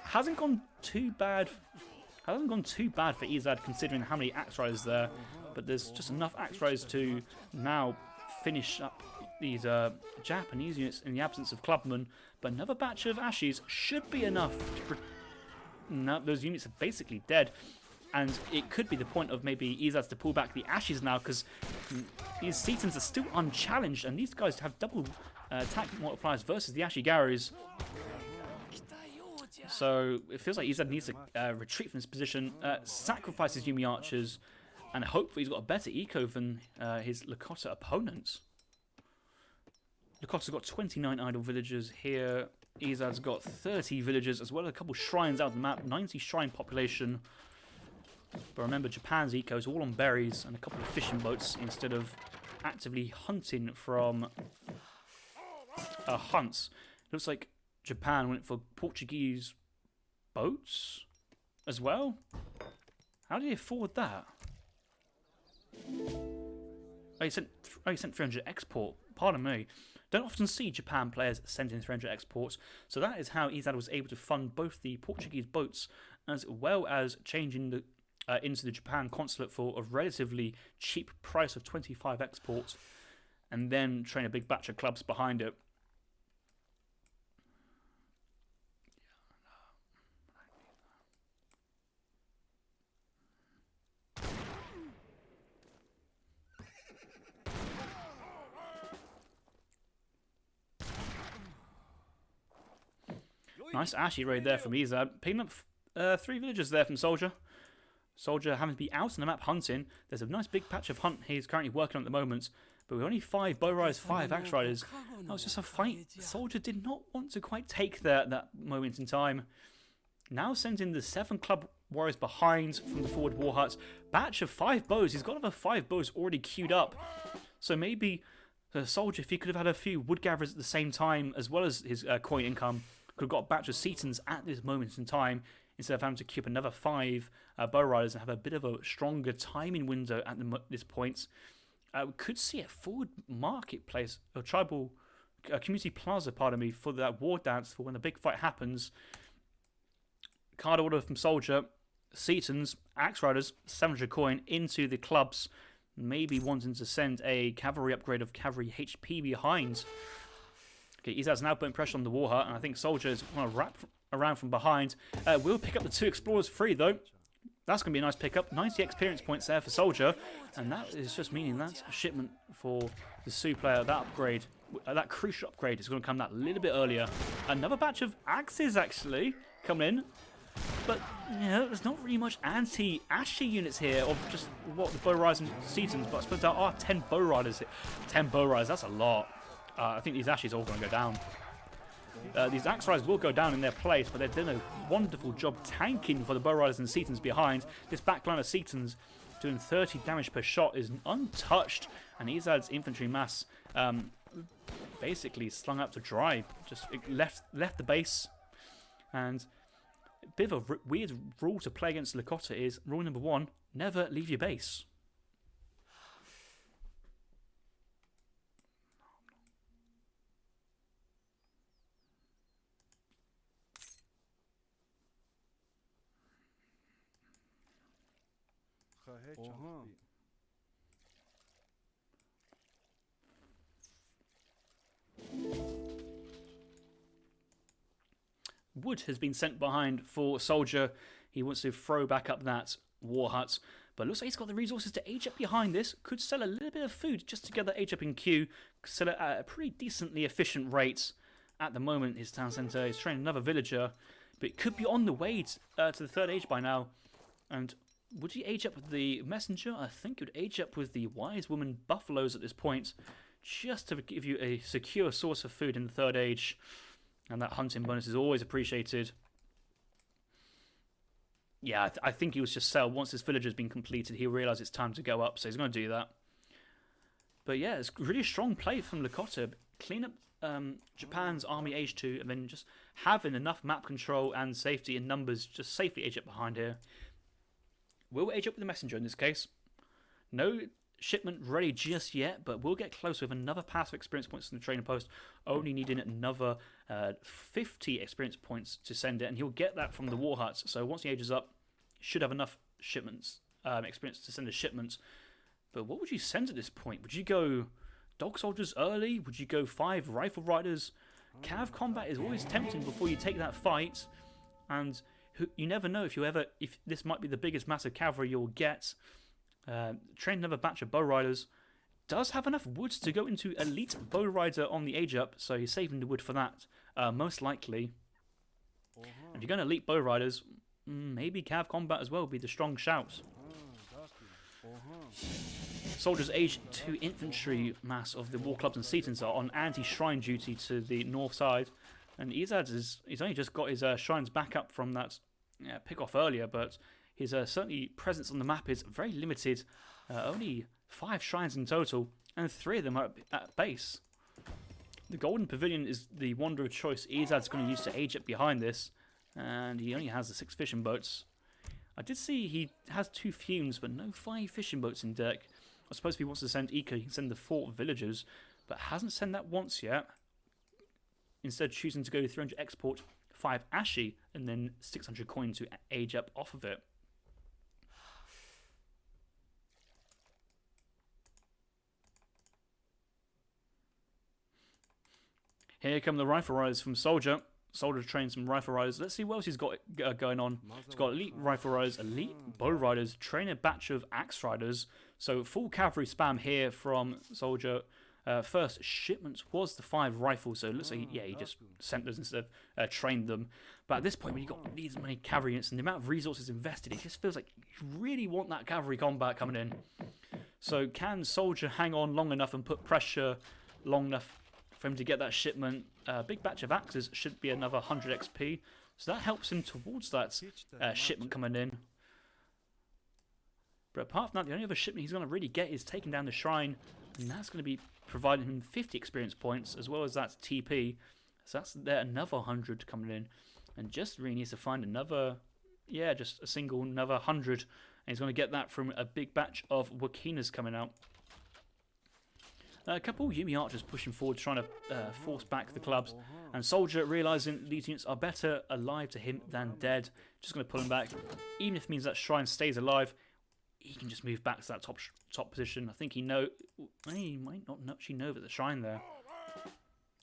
hasn't gone too bad. Hasn't gone too bad for Ezad considering how many Axe Riders there, but there's just enough Axe Riders to now finish up these Japanese units in the absence of Clubmen. But another batch of Ashes should be enough to... No, those units are basically dead. And it could be the point of maybe Ezad's to pull back the Ashes now, because these Setons are still unchallenged, and these guys have double attack multipliers versus the Ashigaris. So it feels like Ezad needs to retreat from this position, sacrifice his Yumi archers, and hopefully he's got a better eco than his Lakota opponents. Lakota's got 29 idle villagers here. Ezad's got 30 villagers, as well as a couple shrines out of the map. 90 shrine population. But remember, Japan's eco is all on berries and a couple of fishing boats instead of actively hunting from hunts. Looks like Japan went for Portuguese boats as well. How did he afford that? Oh, he sent 300 export. Pardon me. Don't often see Japan players send in 300 exports, so that is how Ezad was able to fund both the Portuguese boats as well as changing into the Japan consulate for a relatively cheap price of 25 exports, and then train a big batch of clubs behind it. Nice Ashy raid there from Ezad. Picking up 3 villagers there from Soldier. Soldier having to be out on the map hunting. There's a nice big patch of hunt he's currently working on at the moment. But with only 5 bow riders, 5 axe riders, that was just a fight Soldier did not want to quite take there at that moment in time. Now sends in the 7 club warriors behind from the forward war huts. Batch of 5 bows. He's got another 5 bows already queued up. So maybe the Soldier, if he could have had a few wood gatherers at the same time, as well as his coin income, could have got a batch of Setons at this moment in time, instead of having to keep another 5 bow riders and have a bit of a stronger timing window at this point. We could see a forward marketplace, a tribal community plaza, pardon me, for that war dance for when the big fight happens. Card order from Soldier, Setons, axe riders, 700 coin into the clubs, maybe wanting to send a cavalry upgrade of cavalry HP behind. Okay, Ezad's now putting pressure on the war hut, and I think Soldier is going to wrap around from behind. We'll pick up the 2 explorers free though. That's going to be a nice pickup. 90 experience points there for Soldier, and that is just meaning that shipment for the Sioux player, that upgrade, that crucial upgrade, is going to come that little bit earlier. Another batch of axes actually coming in, but you know, there's not really much anti-Ashy units here, of just what the bow riders and Setons, but I suppose there are 10 bow riders here. 10 bow riders, that's a lot. I think these Ashes are all going to go down. These axe riders will go down in their place, but they're doing a wonderful job tanking for the bow riders and Setons behind. This backline of Setons doing 30 damage per shot is untouched, and Ezad's infantry mass basically slung out to dry. Just left the base, and a bit of a weird rule to play against Lakota is rule number 1: never leave your base. Wood has been sent behind for Soldier. He wants to throw back up that war hut, but looks like he's got the resources to age up behind this. Could sell a little bit of food just to get that age up in queue. Could sell it at a pretty decently efficient rate. At the moment, his town centre is training another villager, but it could be on the way to the 3rd age by now. And would he age up with the messenger? I think he would age up with the wise woman buffaloes at this point, just to give you a secure source of food in the 3rd age. And that hunting bonus is always appreciated. Yeah, I think he was just sell. Once this villager has been completed, he'll realise it's time to go up, so he's going to do that. But yeah, it's really a strong play from Lakota. Clean up Japan's army age 2, and then just having enough map control and safety in numbers, just safely age up behind here. We'll age up with the messenger in this case. No shipment ready just yet, but we'll get close with another pass of experience points from the trading post, only needing another 50 experience points to send it, and he'll get that from the war huts. So once he ages up, he should have enough shipments experience to send a shipment. But what would you send at this point? Would you go dog soldiers early? Would you go 5 rifle riders? Cav combat is always tempting before you take that fight, and you never know if this might be the biggest mass of cavalry you'll get. Train another batch of bow riders. Does have enough wood to go into elite bow rider on the age up, so he's saving the wood for that, most likely. If you're going to elite bow riders, maybe cav combat as well would be the strong shout. Soldiers age 2 infantry mass of the war clubs and Setons are on anti-shrine duty to the north side, and Ezad he's only just got his shrines back up from that pick off earlier, but his certainly presence on the map is very limited. Only 5 shrines in total, and 3 of them are at base. The Golden Pavilion is the wonder of choice Ezad's going to use to age up behind this, and he only has the 6 fishing boats. I did see he has 2 fumes, but no 5 fishing boats in deck. I suppose if he wants to send eco, he can send the 4 villagers, but hasn't sent that once yet. Instead, choosing to go 300 export, 5 Ashi, and then 600 coin to age up off of it. Here come the rifle riders from Soldier. Soldier trains some rifle riders. Let's see what else he's got going on. He's got elite rifle riders, elite bow riders, train a batch of axe riders. So full cavalry spam here from Soldier. First shipment was the 5 rifles, so it looks like he just sent those instead of trained them. But at this point, when you've got these many cavalry units and the amount of resources invested, it just feels like you really want that cavalry combat coming in. So can Soldier hang on long enough and put pressure long enough for him to get that shipment? Big batch of axes should be another 100 XP, so that helps him towards that shipment coming in. But apart from that, the only other shipment he's going to really get is taking down the shrine, and that's going to be providing him 50 experience points as well as that TP. So that's there another 100 coming in, and just really needs to find another, just a single another 100, and he's going to get that from a big batch of Wakinas coming out. A couple Yumi archers pushing forward, trying to force back the clubs, and Soldier realizing these units are better alive to him than dead, just going to pull him back. Even if it means that shrine stays alive, he can just move back to that top position. I think he might not actually know that there's a shrine there.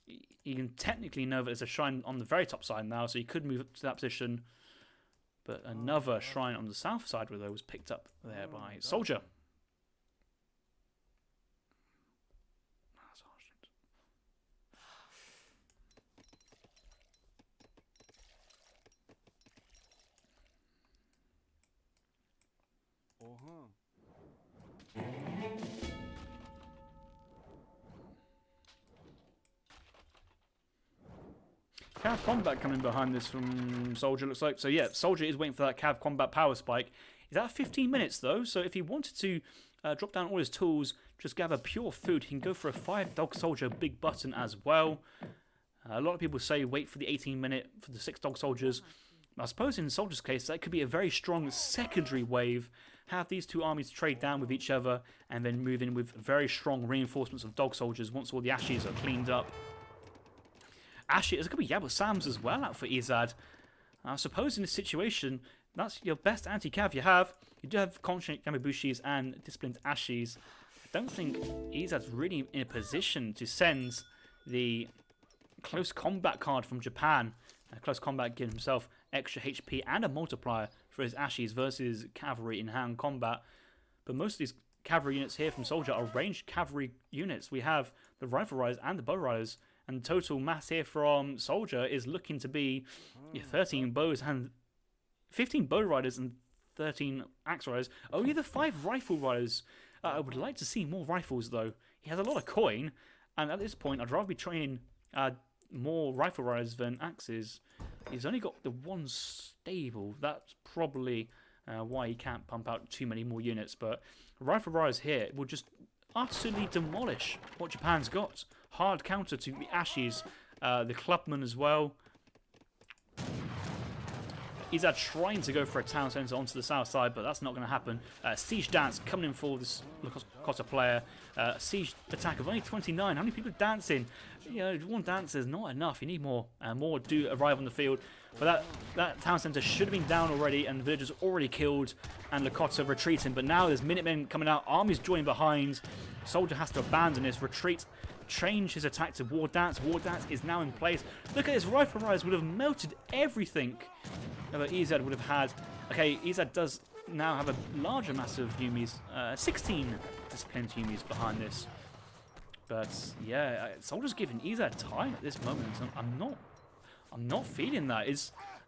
He can technically know that there's a shrine on the very top side now, so he could move up to that position. But another shrine on the south side where there was picked up there by Soldier. Cav combat coming behind this from Soldier, looks like. So yeah, Soldier is waiting for that Cav combat power spike. He's at 15 minutes though, so if he wanted to drop down all his tools, just gather pure food, he can go for a 5 dog soldier big button as well. A lot of people say wait for the 18-minute for the 6 dog soldiers. I suppose in Soldier's case, that could be a very strong secondary wave. Have these two armies trade down with each other, and then move in with very strong reinforcements of dog soldiers once all the ashes are cleaned up. Ashes, there's going to be Yabo Sams as well out for Ezad. I suppose in this situation, that's your best anti-cav you have. You do have Conscious Yamabushis and Disciplined Ashes. I don't think Ezad's really in a position to send the close combat card from Japan. Close combat gives himself extra HP and a multiplier for his Ashes versus cavalry in hand combat. But most of these cavalry units here from Soldier are ranged cavalry units. We have the rifle riders and the bow riders, and the total mass here from Soldier is looking to be 13 bows and 15 bow riders and 13 axe riders. Only the 5 rifle riders. I would like to see more rifles though. He has a lot of coin, and at this point I'd rather be training more rifle riders than axes. He's only got the 1 stable. That's probably why he can't pump out too many more units. But rifle riders here will just utterly demolish what Japan's got. Hard counter to the Ashes, the clubman as well. Ezad trying to go for a town centre onto the south side, but that's not going to happen. Siege Dance coming in for this Lakota player. Siege attack of only 29. How many people are dancing? You know, 1 dancer is not enough. You need more. More do arrive on the field. But that town centre should have been down already, and the villagers already killed, and Lakota retreating. But now there's Minutemen coming out, armies joining behind. Soldier has to abandon his retreat, change his attack to War Dance. War Dance is now in place. Look at this, rifle riders would have melted everything that Ezad would have had. Okay, Ezad does now have a larger mass of Yumis, 16 disciplined Yumis behind this. But yeah, Soldier's giving Ezad time at this moment. I'm not feeling that.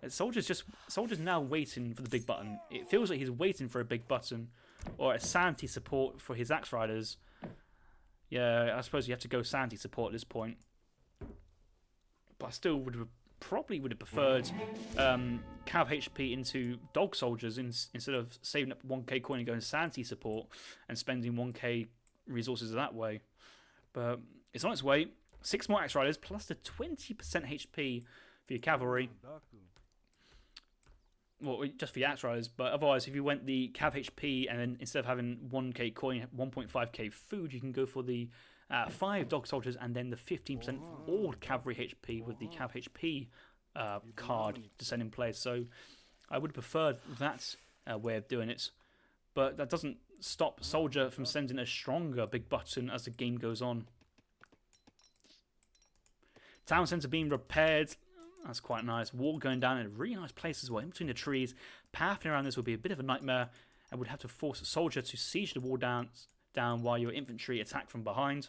Soldier's now waiting for the big button. It feels like he's waiting for a big button or a sanity support for his axe riders. Yeah, I suppose you have to go sanity support at this point. But I still probably would have preferred Cav HP into dog soldiers instead of saving up 1k coin and going sanity support and spending 1k resources that way. But it's on its way. 6 more axe riders plus the 20% HP for your cavalry. Well, just for your axe riders, but otherwise, if you went the Cav HP and then instead of having 1k coin, 1.5k food, you can go for the 5 dog soldiers, and then the 15% from all cavalry HP with the cav HP card to send in place. So I would prefer that way of doing it, but that doesn't stop soldier from sending a stronger big button as the game goes on. Town centre being repaired. That's quite nice. Wall going down in a really nice place as well, in between the trees. Pathing around this would be a bit of a nightmare, and would have to force a soldier to siege the wall down while your infantry attack from behind.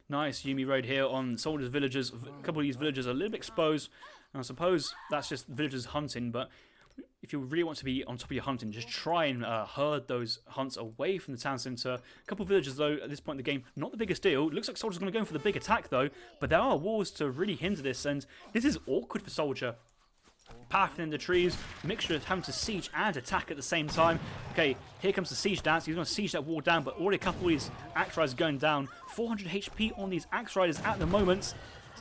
Nice Yumi raid here on soldiers' villages. A couple of these villages are a little bit exposed, and I suppose that's just villagers hunting, but if you really want to be on top of your hunting, just try and herd those hunts away from the town centre. A couple of villages, though, at this point in the game, not the biggest deal. Looks like soldiers are going to go in for the big attack, though, but there are walls to really hinder this, and this is awkward for soldier. Pathing in the trees, mixture of having to siege and attack at the same time. Okay, here comes the siege dance. He's going to siege that wall down, but already a couple of these axe riders going down. 400 HP on these axe riders at the moment.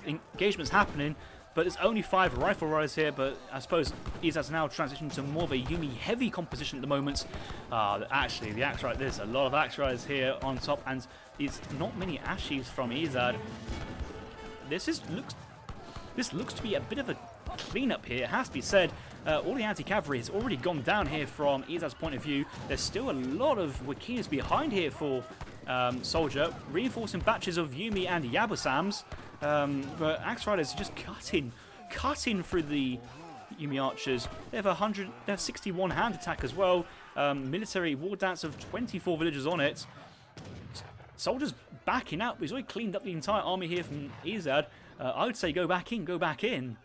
Engagement's happening, but there's only 5 rifle riders here, but I suppose Ezad's now transitioned to more of a Yumi heavy composition at the moment. Actually, the axe rider, there's a lot of axe riders here on top, and it's not many ashes from Ezad. This looks to be a bit of a clean-up here, it has to be said. All the anti-cavalry has already gone down here from Ezad's point of view. There's still a lot of Wakinas behind here for soldier, reinforcing batches of Yumi and Yabusams. But Axe Riders are just cutting through the Yumi archers. They have 61 hand attack as well. Military war dance of 24 villagers on it. Soldiers backing up. He's already cleaned up the entire army here from Ezad. I would say go back in.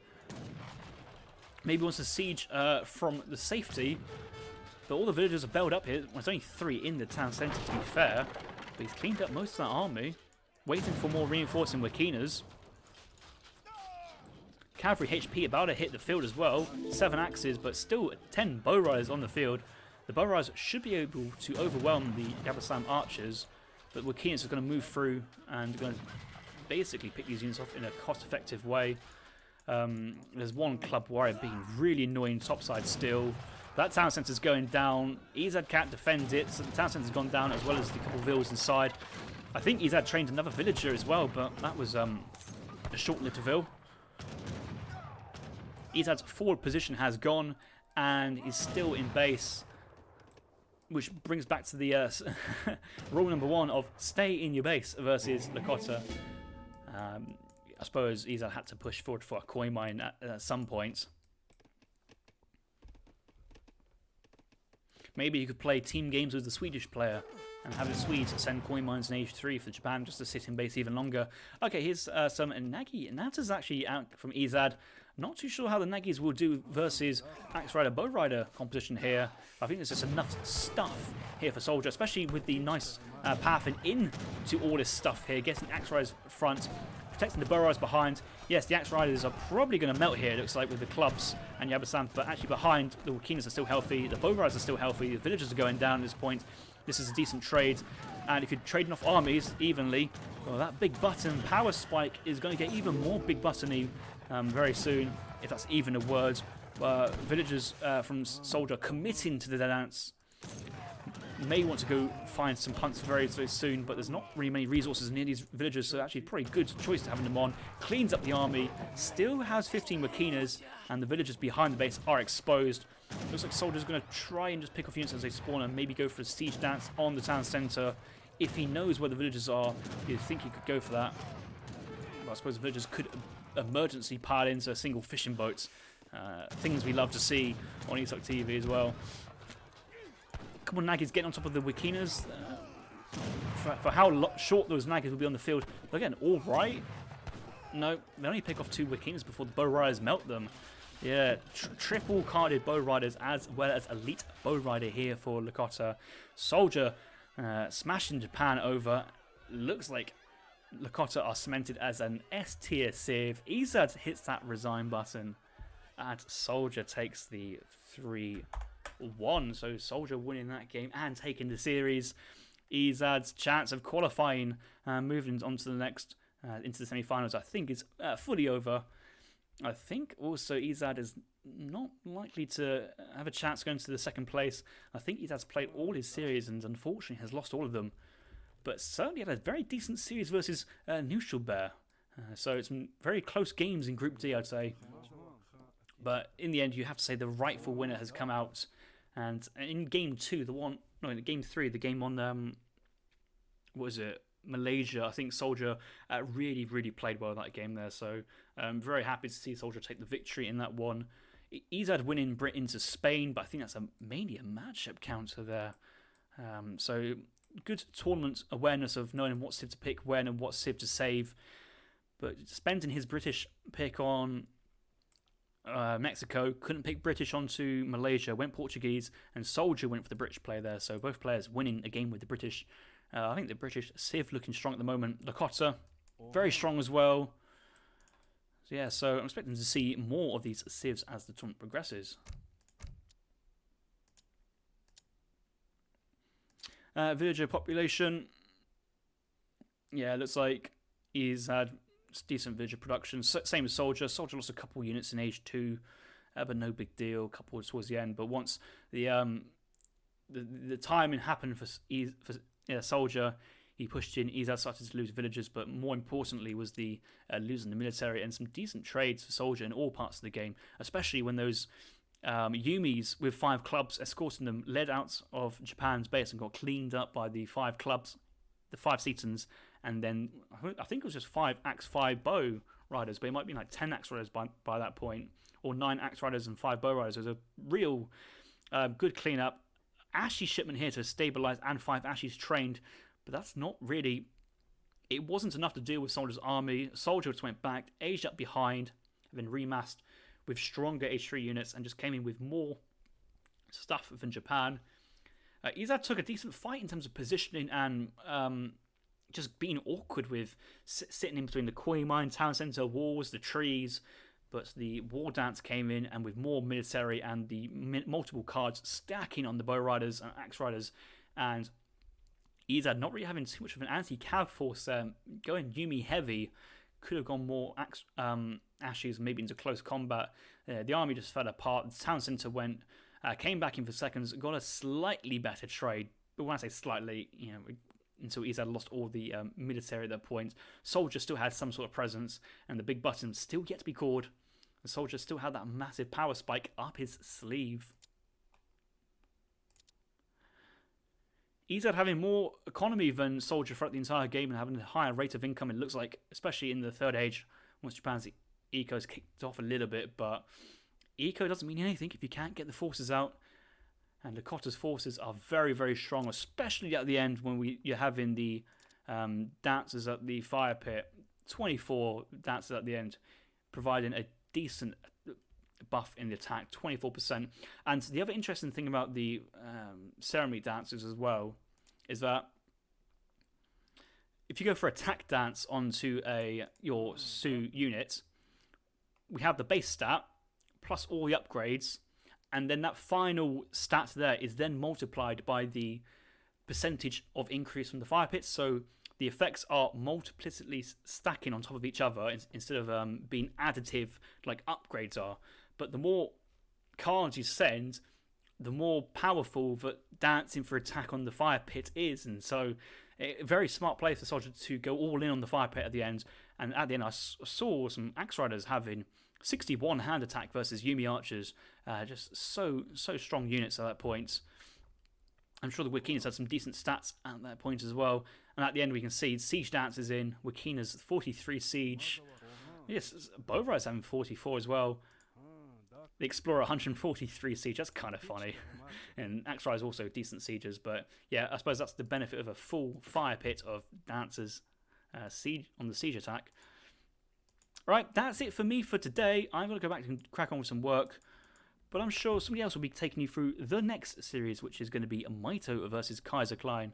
Maybe wants to siege from the safety. But all the villagers are bailed up here. Well, there's only 3 in the town centre, to be fair. But he's cleaned up most of that army. Waiting for more reinforcing Wakinas. Cavalry HP about to hit the field as well. 7 axes, but still 10 bow riders on the field. The bow riders should be able to overwhelm the Yabasam archers. But Wakinas are going to move through and going to basically pick these units off in a cost-effective way. There's one club warrior being really annoying topside still. That town centre is going down. Ezad can't defend it, so the town centre has gone down as well as the couple of villas inside. I think Ezad trained another villager as well, but that was a short-lived ville. Ezad's forward position has gone, and he's still in base, which brings back to the rule number 1 of stay in your base versus Lakota. I suppose Ezad had to push forward for a coin mine at some point. Maybe you could play team games with the Swedish player and have the Swedes send coin mines in AoE3 for Japan just to sit in base even longer. Okay, here's some Nagi. Nata's actually out from Ezad. Not too sure how the Nagis will do versus Axe Rider Bow Rider composition here. I think there's just enough stuff here for Soldier, especially with the nice pathing into all this stuff here, getting Axe Riders front, protecting the Bow Riders behind. Yes, the Axe Riders are probably going to melt here, it looks like, with the clubs and Yabasam, but actually behind, the Wakinas are still healthy, the Bow Riders are still healthy, the villagers are going down at this point. This is a decent trade, and if you're trading off armies evenly, well, that big button power spike is going to get even more big buttony very soon, if that's even a word. Villagers from Soldier committing to the dance may want to go find some hunts very, very soon, but there's not really many resources near these villagers, so actually probably a good choice to having them on. Cleans up the army, still has 15 Wakinas, and the villagers behind the base are exposed. Looks like Soldier's going to try and just pick off units as they spawn and maybe go for a siege dance on the town centre. If he knows where the villagers are, you'd think he could go for that. Well, I suppose the villagers could emergency pile into a single fishing boat. Things we love to see on ESOC TV as well. A couple of Nagis getting on top of the Wakinas. For how short those Nagis will be on the field. They're getting all right. No, they only pick off 2 Wakinas before the Bow Riders melt them. Yeah, triple carded Bow Riders as well as elite Bow Rider here for Lakota. Soldier smashing Japan over. Looks like Lakota are cemented as an S-tier civ. Ezad hits that resign button, and Soldier takes the 3-1. So Soldier winning that game and taking the series. Ezad's chance of qualifying and moving on to the next, into the semi-finals, I think is fully over. I think also Ezad is not likely to have a chance going to the second place. I think Ezad's played all his series and unfortunately has lost all of them. But certainly had a very decent series versus Neutral Bear. So it's very close games in Group D, I'd say. But in the end, you have to say the rightful winner has come out. And in Game 2, in Game 3, the game on, what was it? Malaysia, I think Soldier really, really played well that game there. So I'm very happy to see Soldier take the victory in that one. Ezad winning Britain to Spain, but I think that's mainly a matchup counter there. So good tournament awareness of knowing what civ to pick when and what civ to save. But spending his British pick on Mexico, couldn't pick British onto Malaysia, went Portuguese, and Soldier went for the British player there. So both players winning a game with the British. I think the British civ looking strong at the moment. Lakota, very strong as well. So yeah, so I'm expecting to see more of these civs as the tournament progresses. Villager population. Yeah, looks like he's had decent villager production. Same as Soldier. Soldier lost a couple units in Age 2, but no big deal. A couple towards the end. But once the timing happened for Soldier, he pushed in. Ezad started to lose villagers, but more importantly was the losing the military and some decent trades for Soldier in all parts of the game, especially when those Yumis with 5 clubs escorting them led out of Japan's base and got cleaned up by the 5 clubs, the 5 Setons, and then I think it was just 5 Axe 5 Bow Riders, but it might be like 10 Axe Riders by that point, or 9 Axe Riders and 5 Bow Riders. It was a real good cleanup. Ashy shipment here to stabilize and 5 Ashies trained, but that's not really. It wasn't enough to deal with Soldier's army. Soldier just went back, aged up behind, and then remassed with stronger H3 units and just came in with more stuff than Japan. Ezad took a decent fight in terms of positioning and just being awkward with sitting in between the Koi Mine, Town Centre, walls, the trees. But the War Dance came in and with more military and the multiple cards stacking on the Bow Riders and Axe Riders. And Ezad not really having too much of an anti-cav force going Yumi heavy. Could have gone more Ashes, maybe into close combat. The army just fell apart. The Town Centre came back in for seconds, got a slightly better trade. But when I say slightly, until Ezad lost all the military at that point, Soldier still had some sort of presence, and the big button still yet to be called. The Soldier still had that massive power spike up his sleeve. Ezad having more economy than Soldier throughout the entire game and having a higher rate of income, it looks like, especially in the third age, once Japan's eco's kicked off a little bit. But eco doesn't mean anything if you can't get the forces out. And Lakota's forces are very, very strong, especially at the end when you're having the dancers at the fire pit. 24 dancers at the end, providing a decent buff in the attack, 24%. And the other interesting thing about the ceremony dancers as well is that if you go for attack dance onto your Su unit, we have the base stat plus all the upgrades, and then that final stat there is then multiplied by the percentage of increase from the fire pits. So the effects are multiplicitly stacking on top of each other instead of being additive like upgrades are. But the more cards you send, the more powerful that dancing for attack on the fire pit is. And so a very smart play for Soldier to go all in on the fire pit at the end. And at the end I saw some Axe Riders having 61 hand attack versus Yumi Archers. Just so strong units at that point. I'm sure the Wikinas had some decent stats at that point as well. And at the end we can see Siege Dance is in. Wikina's 43 Siege. Yes, Bovra's having 44 as well. The Explorer 143 Siege. That's kind of funny. And Axe Rider is also decent sieges. But yeah, I suppose that's the benefit of a full fire pit of dancers siege on the siege attack. Right, that's it for me for today. I'm going to go back and crack on with some work. But I'm sure somebody else will be taking you through the next series, which is going to be Maito versus Kaiser Klein.